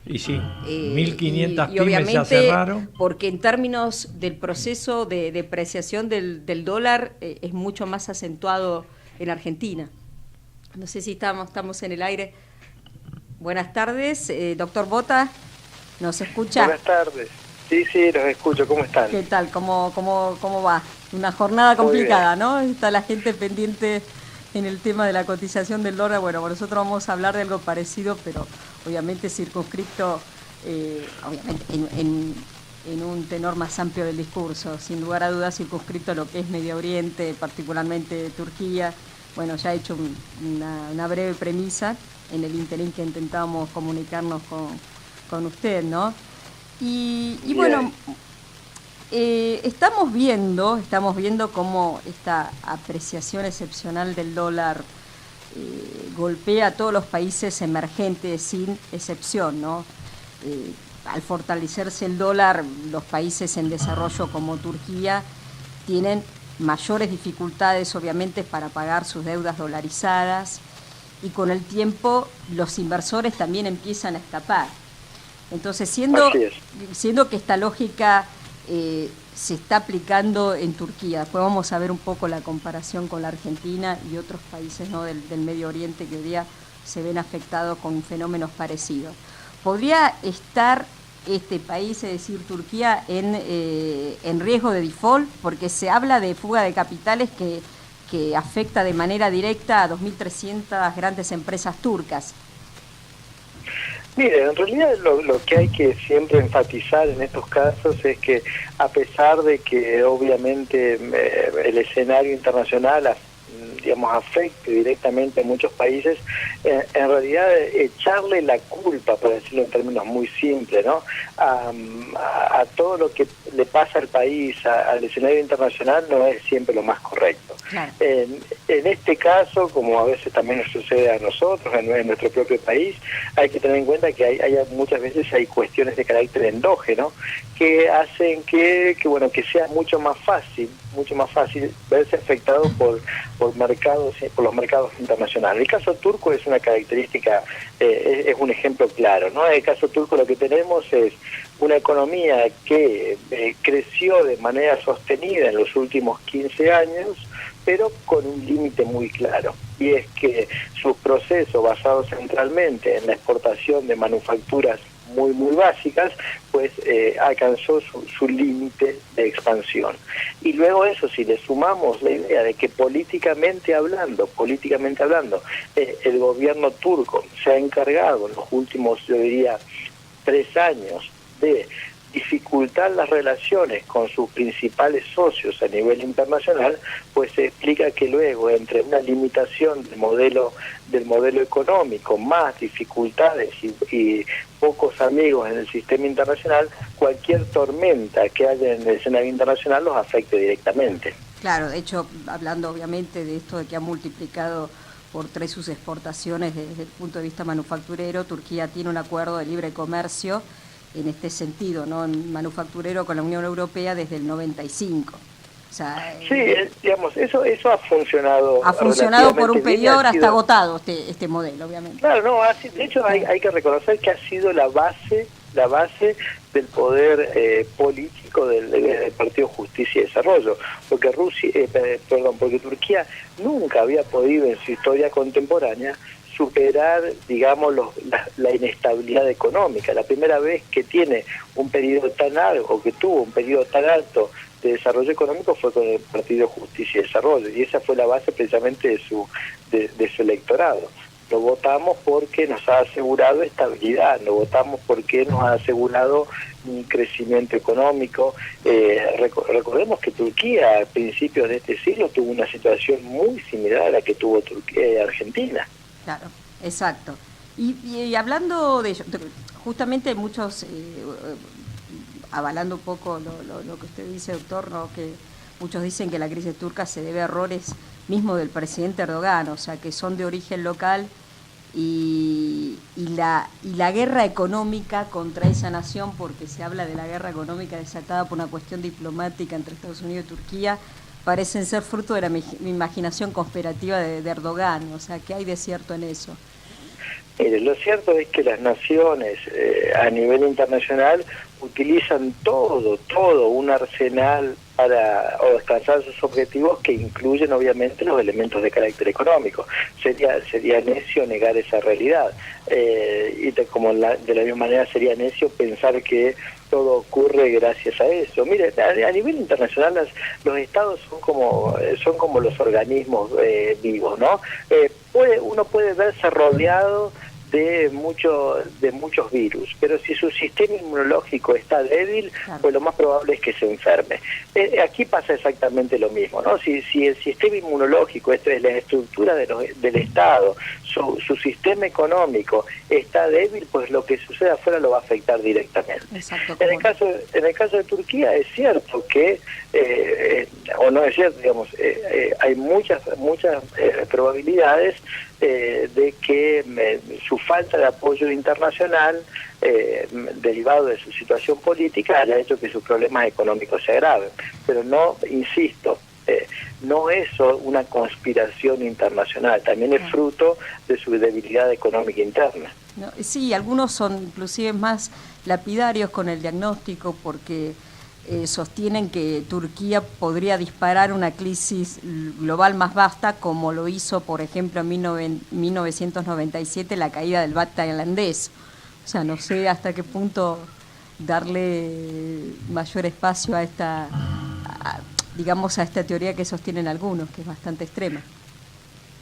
S3: Y sí, 1.500
S18: pymes
S3: ya cerraron.
S18: Porque en términos del proceso de depreciación del dólar es mucho más acentuado en Argentina. No sé si estamos en el aire. Buenas tardes, doctor Bota, ¿nos escucha?
S19: Buenas tardes. Sí, los escucho. ¿Cómo están?
S18: ¿Qué tal? ¿Cómo va? Una jornada complicada, ¿no? Está la gente pendiente en el tema de la cotización del dólar. Bueno, nosotros vamos a hablar de algo parecido, pero obviamente circunscripto obviamente en un tenor más amplio del discurso. Sin lugar a dudas, circunscrito a lo que es Medio Oriente, particularmente Turquía. Bueno, ya he hecho una breve premisa en el interín que intentábamos comunicarnos con usted, ¿no? Y bueno, estamos viendo cómo esta apreciación excepcional del dólar golpea a todos los países emergentes sin excepción, ¿no? Al fortalecerse el dólar, los países en desarrollo como Turquía tienen mayores dificultades, obviamente, para pagar sus deudas dolarizadas, y con el tiempo los inversores también empiezan a escapar. Entonces, siendo que esta lógica se está aplicando en Turquía, después vamos a ver un poco la comparación con la Argentina y otros países, ¿no?, del Medio Oriente que hoy día se ven afectados con fenómenos parecidos. ¿Podría estar este país, es decir, Turquía, en riesgo de default? Porque se habla de fuga de capitales que afecta de manera directa a 2.300 grandes empresas turcas.
S19: Mire, en realidad lo que hay que siempre enfatizar en estos casos es que a pesar de que obviamente el escenario internacional afecte directamente a muchos países, en realidad echarle la culpa, por decirlo en términos muy simples, ¿no? a todo lo que le pasa al país, al escenario internacional, no es siempre lo más correcto.
S18: Claro.
S19: En este caso, como a veces también nos sucede a nosotros, en nuestro propio país, hay que tener en cuenta que hay muchas veces hay cuestiones de carácter endógeno que hacen que sea mucho más fácil verse afectado por los mercados internacionales. El caso turco es una característica, es un ejemplo claro, ¿no? En el caso turco lo que tenemos es una economía que creció de manera sostenida en los últimos 15 años, pero con un límite muy claro, y es que sus procesos basados centralmente en la exportación de manufacturas muy básicas, pues alcanzó su límite de expansión. Y luego eso, si le sumamos la idea de que políticamente hablando, el gobierno turco se ha encargado en los últimos, yo diría, 3 años de dificultar las relaciones con sus principales socios a nivel internacional, pues se explica que luego, entre una limitación del modelo económico, más dificultades y pocos amigos en el sistema internacional, cualquier tormenta que haya en el escenario internacional los afecte directamente.
S18: Claro, de hecho, hablando obviamente de esto de que ha multiplicado por 3 sus exportaciones desde el punto de vista manufacturero, Turquía tiene un acuerdo de libre comercio en este sentido, ¿no? Manufacturero con la Unión Europea desde el 95. O sea,
S19: sí, digamos, eso ha funcionado.
S18: Ha funcionado por un periodo, ahora está agotado este modelo, obviamente.
S19: Claro, no, de hecho hay que reconocer que ha sido la base del poder político del Partido Justicia y Desarrollo, porque porque Turquía nunca había podido en su historia contemporánea superar, digamos, la inestabilidad económica. La primera vez que tiene un periodo tan alto, que tuvo un periodo tan alto de desarrollo económico, fue con el Partido Justicia y Desarrollo, y esa fue la base precisamente de su electorado. Lo votamos porque nos ha asegurado estabilidad, lo votamos porque nos ha asegurado un crecimiento económico. Recordemos que Turquía a principios de este siglo tuvo una situación muy similar a la que tuvo Argentina.
S18: Claro, exacto. Y hablando de ello, justamente muchos, avalando un poco lo que usted dice, doctor, ¿no? Que muchos dicen que la crisis turca se debe a errores mismo del presidente Erdogan, o sea, que son de origen local, y la guerra económica contra esa nación, porque se habla de la guerra económica desatada por una cuestión diplomática entre Estados Unidos y Turquía, parecen ser fruto de la imaginación conspirativa de Erdogan. O sea, ¿qué hay de cierto en eso?
S19: Mire, lo cierto es que las naciones a nivel internacional utilizan todo un arsenal para alcanzar sus objetivos, que incluyen obviamente los elementos de carácter económico. Sería necio negar esa realidad, y de la misma manera sería necio pensar que todo ocurre gracias a eso. Mire, a nivel internacional los estados son como los organismos vivos, ¿no? Uno puede verse rodeado de muchos virus, pero si su sistema inmunológico está débil, pues lo más probable es que se enferme. Aquí pasa exactamente lo mismo, ¿no? Si el sistema inmunológico, esto es la estructura del Estado, su sistema económico está débil, pues lo que suceda afuera lo va a afectar directamente. Exacto, en el caso de Turquía es cierto que, o no es cierto, digamos, hay muchas probabilidades de que su falta de apoyo internacional derivado de su situación política haya hecho que sus problemas económicos se agraven. Pero no, insisto, no es una conspiración internacional, también es fruto de su debilidad económica interna.
S18: No, sí, algunos son inclusive más lapidarios con el diagnóstico, porque sostienen que Turquía podría disparar una crisis global más vasta, como lo hizo, por ejemplo, en 1997 la caída del baht tailandés. O sea, no sé hasta qué punto darle mayor espacio a esta, digamos, a esta teoría que sostienen algunos, que es bastante extrema.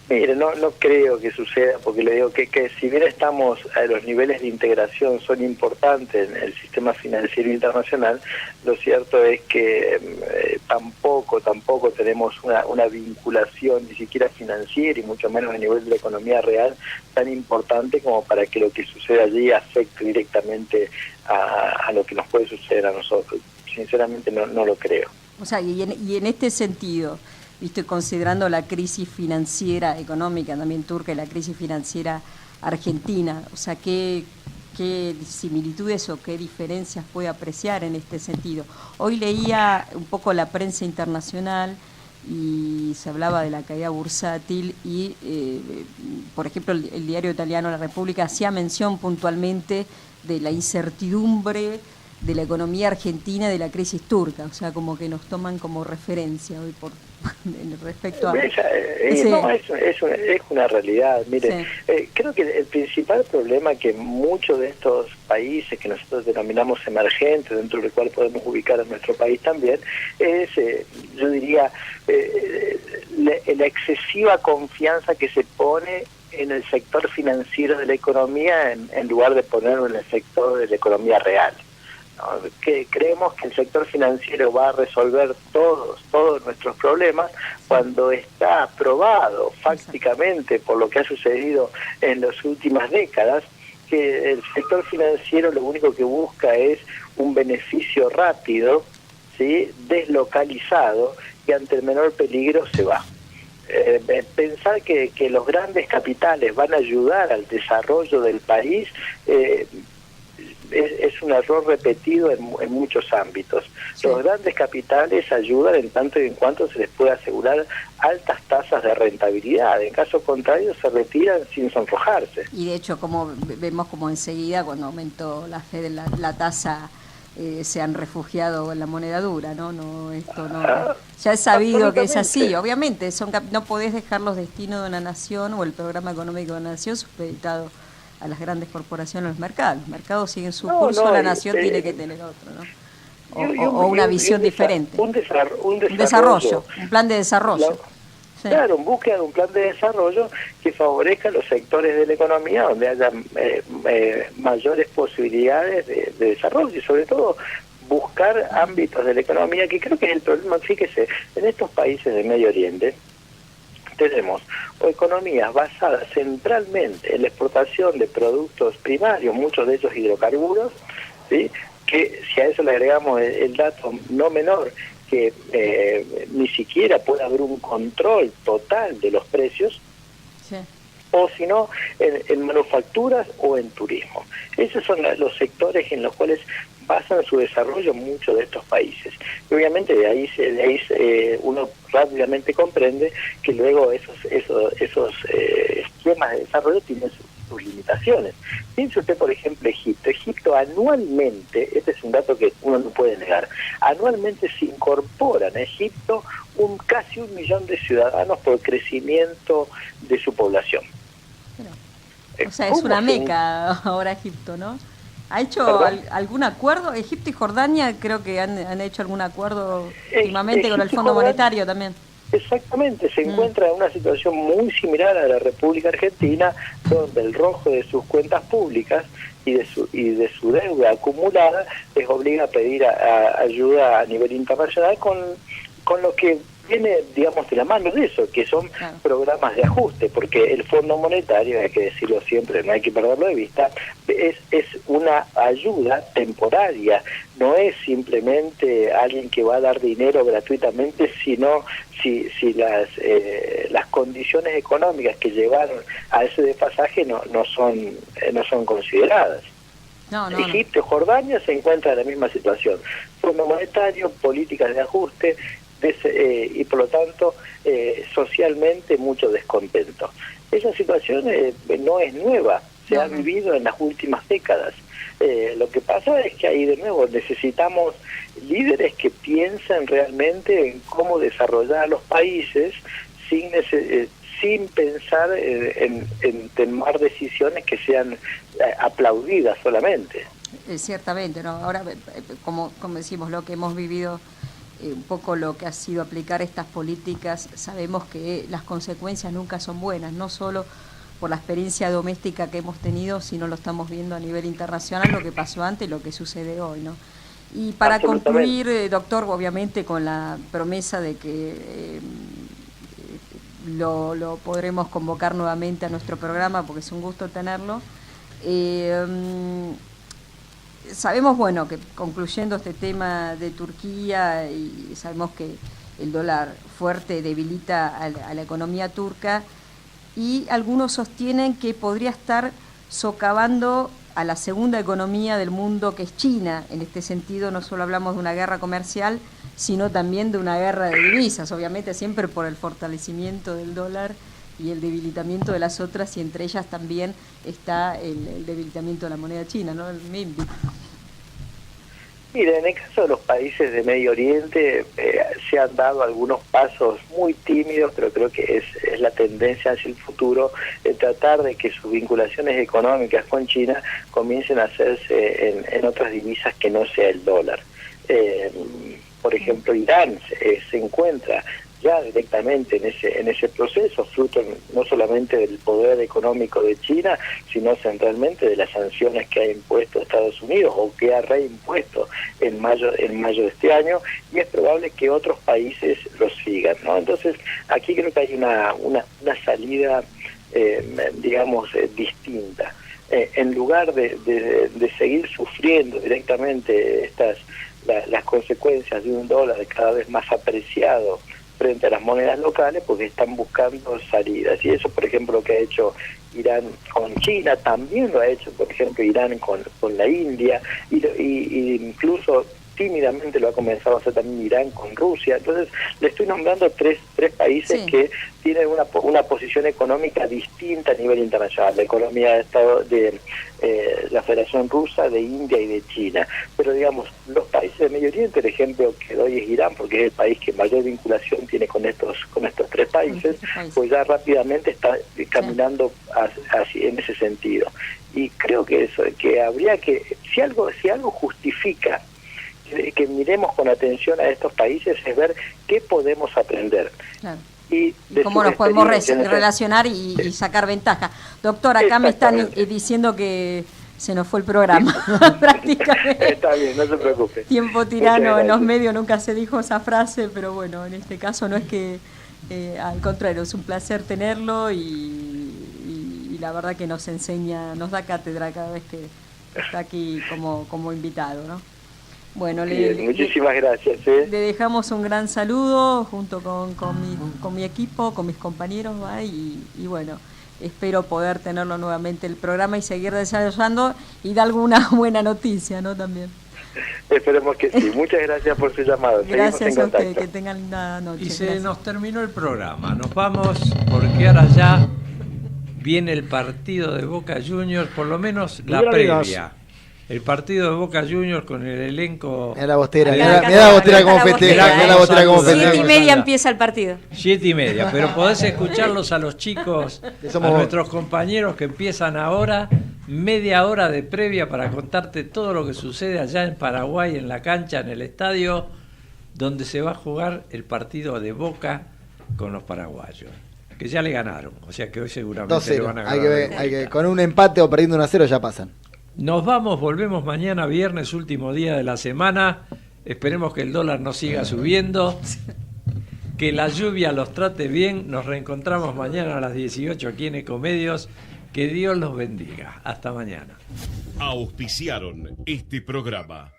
S19: Mire, no creo que suceda, porque le digo que si bien estamos a los niveles de integración son importantes en el sistema financiero internacional, lo cierto es que tampoco tenemos una vinculación ni siquiera financiera y mucho menos a nivel de la economía real tan importante como para que lo que suceda allí afecte directamente a lo que nos puede suceder a nosotros. Sinceramente no lo creo.
S18: O sea, y en este sentido, ¿viste? Considerando la crisis financiera económica también turca y la crisis financiera argentina, o sea, ¿qué similitudes o qué diferencias puede apreciar en este sentido? Hoy leía un poco la prensa internacional y se hablaba de la caída bursátil y, por ejemplo, el diario italiano La República hacía mención puntualmente de la incertidumbre de la economía argentina de la crisis turca, o sea, como que nos toman como referencia hoy respecto a...
S19: es una realidad. Mire, sí. Creo que el principal problema que muchos de estos países que nosotros denominamos emergentes, dentro del cual podemos ubicar a nuestro país también, es, yo diría, la excesiva confianza que se pone en el sector financiero de la economía en lugar de ponerlo en el sector de la economía real. Que creemos que el sector financiero va a resolver todos nuestros problemas cuando está probado fácticamente por lo que ha sucedido en las últimas décadas, que el sector financiero lo único que busca es un beneficio rápido, ¿sí?, deslocalizado, y ante el menor peligro se va. Pensar que los grandes capitales van a ayudar al desarrollo del país es un error repetido en muchos ámbitos. Sí. Los grandes capitales ayudan en tanto y en cuanto se les puede asegurar altas tasas de rentabilidad. En caso contrario, se retiran sin sonrojarse.
S18: Y de hecho, como vemos como enseguida, cuando aumentó la Fed la tasa, se han refugiado en la moneda dura, ¿no? Esto no. Ya es sabido que es así. Obviamente, no podés dejar los destinos de una nación o el programa económico de una nación supeditado a las grandes corporaciones, los mercados. Los mercados siguen su curso, la nación tiene que tener otro, ¿no? O una visión diferente.
S19: Un desarrollo,
S18: un plan de desarrollo.
S19: Sí. Claro, en búsqueda de un plan de desarrollo que favorezca los sectores de la economía donde haya mayores posibilidades de desarrollo y sobre todo buscar ámbitos de la economía, que creo que es el problema. Fíjese, en estos países del Medio Oriente tenemos economías basadas centralmente en la exportación de productos primarios, muchos de ellos hidrocarburos, ¿sí?, que si a eso le agregamos el dato no menor, que ni siquiera puede haber un control total de los precios, sí, o si no, en manufacturas o en turismo. Esos son los sectores en los cuales basan su desarrollo muchos de estos países. Y obviamente de ahí uno rápidamente comprende que luego esos esquemas de desarrollo tienen sus limitaciones. Piense usted, por ejemplo, Egipto. Egipto anualmente, este es un dato que uno no puede negar, anualmente se incorporan a Egipto casi 1 millón de ciudadanos por crecimiento de su población.
S18: O sea, es una meca ahora Egipto, ¿no? ¿Ha hecho algún acuerdo? Egipto y Jordania creo que han hecho algún acuerdo últimamente con el Fondo Monetario también.
S19: Exactamente, se encuentra en una situación muy similar a la República Argentina, donde el rojo de sus cuentas públicas y de su deuda acumulada les obliga a pedir ayuda a nivel internacional con lo que viene, digamos, de la mano de eso, que son programas de ajuste, porque el Fondo Monetario, hay que decirlo siempre, no hay que perderlo de vista, es una ayuda temporaria, no es simplemente alguien que va a dar dinero gratuitamente, sino si las condiciones económicas que llevaron a ese desfasaje no son consideradas. Egipto y Jordania se encuentran en la misma situación. Fondo Monetario, políticas de ajuste, y por lo tanto socialmente mucho descontento. Esa situación no es nueva, se ha vivido en las últimas décadas. Lo que pasa es que ahí de nuevo necesitamos líderes que piensen realmente en cómo desarrollar a los países sin pensar en tomar decisiones que sean aplaudidas solamente.
S18: Ciertamente, ¿no? Ahora, como decimos, lo que hemos vivido, un poco lo que ha sido aplicar estas políticas, sabemos que las consecuencias nunca son buenas, no solo por la experiencia doméstica que hemos tenido, sino lo estamos viendo a nivel internacional, lo que pasó antes y lo que sucede hoy, ¿no? Y para concluir, doctor, obviamente con la promesa de que lo podremos convocar nuevamente a nuestro programa, porque es un gusto tenerlo. Sabemos, bueno, que concluyendo este tema de Turquía, y sabemos que el dólar fuerte debilita a la economía turca, y algunos sostienen que podría estar socavando a la segunda economía del mundo, que es China. En este sentido, no solo hablamos de una guerra comercial, sino también de una guerra de divisas, obviamente siempre por el fortalecimiento del dólar y el debilitamiento de las otras, y entre ellas también está el debilitamiento de la moneda china, ¿no? El renminbi.
S19: Mira, en el caso de los países de Medio Oriente se han dado algunos pasos muy tímidos, pero creo que es la tendencia hacia el futuro de tratar de que sus vinculaciones económicas con China comiencen a hacerse en otras divisas que no sea el dólar. Por ejemplo, Irán se encuentra ya directamente en ese proceso, fruto no solamente del poder económico de China, sino centralmente de las sanciones que ha impuesto Estados Unidos o que ha reimpuesto en mayo de este año, y es probable que otros países lo sigan, ¿no? Entonces, aquí creo que hay una salida, digamos, distinta. En lugar de seguir sufriendo directamente las consecuencias de un dólar cada vez más apreciado frente a las monedas locales, porque están buscando salidas. Y eso, por ejemplo, lo que ha hecho Irán con China, también lo ha hecho, por ejemplo, Irán con la India, y incluso tímidamente lo ha comenzado a hacer también Irán con Rusia. Entonces, le estoy nombrando tres países que tienen una posición económica distinta a nivel internacional, la economía de Estado de la Federación Rusa, de India y de China. Pero digamos, los países de Medio Oriente, el ejemplo que doy es Irán, porque es el país que mayor vinculación tiene con estos tres países, pues ya rápidamente está caminando en ese sentido. Y creo que habría que, si algo justifica que miremos con atención a estos países, es ver qué podemos aprender. Claro. Y
S18: cómo nos podemos relacionar y sacar ventaja. Doctor, acá me están diciendo que se nos fue el programa, prácticamente.
S19: Está bien, no se preocupe.
S18: Tiempo tirano en los medios, nunca se dijo esa frase, pero bueno, en este caso no es que, al contrario, es un placer tenerlo, y la verdad que nos enseña, nos da cátedra cada vez que está aquí como invitado, ¿no? Bueno,
S19: muchísimas gracias.
S18: Le dejamos un gran saludo junto con mi equipo, con mis compañeros, y bueno, espero poder tenerlo nuevamente el programa y seguir desarrollando y dar alguna buena noticia, ¿no? También.
S19: Esperemos que sí. Muchas gracias por su llamado.
S18: Gracias a usted, que tengan linda noche.
S3: Y se nos terminó el programa. Nos vamos porque ahora ya viene el partido de Boca Juniors, por lo menos la previa. El partido de Boca Juniors con el elenco.
S4: Mira la bostera, mira la bostera como festeja.
S18: 7:30 empieza el partido.
S3: 7:30, pero podés escucharlos a los chicos, a nuestros compañeros que empiezan ahora, media hora de previa para contarte todo lo que sucede allá en Paraguay, en la cancha, en el estadio, donde se va a jugar el partido de Boca con los paraguayos, que ya le ganaron, o sea que hoy seguramente le van a ganar.
S4: Hay que con un empate o perdiendo 1-0 ya pasan.
S3: Nos vamos, volvemos mañana viernes, último día de la semana. Esperemos que el dólar no siga subiendo, que la lluvia los trate bien. Nos reencontramos mañana a las 18 aquí en Ecomedios. Que Dios los bendiga. Hasta mañana.
S1: Auspiciaron este programa.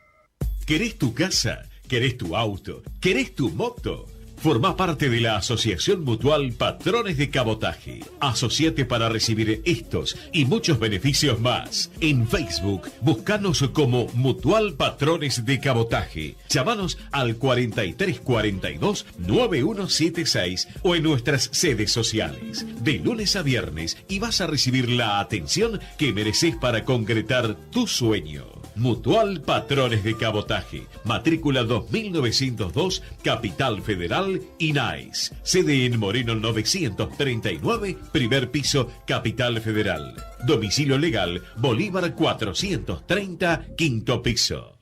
S1: ¿Querés tu casa? ¿Querés tu auto? ¿Querés tu moto? Formá parte de la Asociación Mutual Patrones de Cabotaje. Asociate para recibir estos y muchos beneficios más. En Facebook, buscanos como Mutual Patrones de Cabotaje. Llamanos al 4342-9176 o en nuestras sedes sociales. De lunes a viernes y vas a recibir la atención que mereces para concretar tu sueño. Mutual Patrones de Cabotaje. Matrícula 2902, Capital Federal, INAES. Sede en Moreno 939, primer piso, Capital Federal. Domicilio legal, Bolívar 430, quinto piso.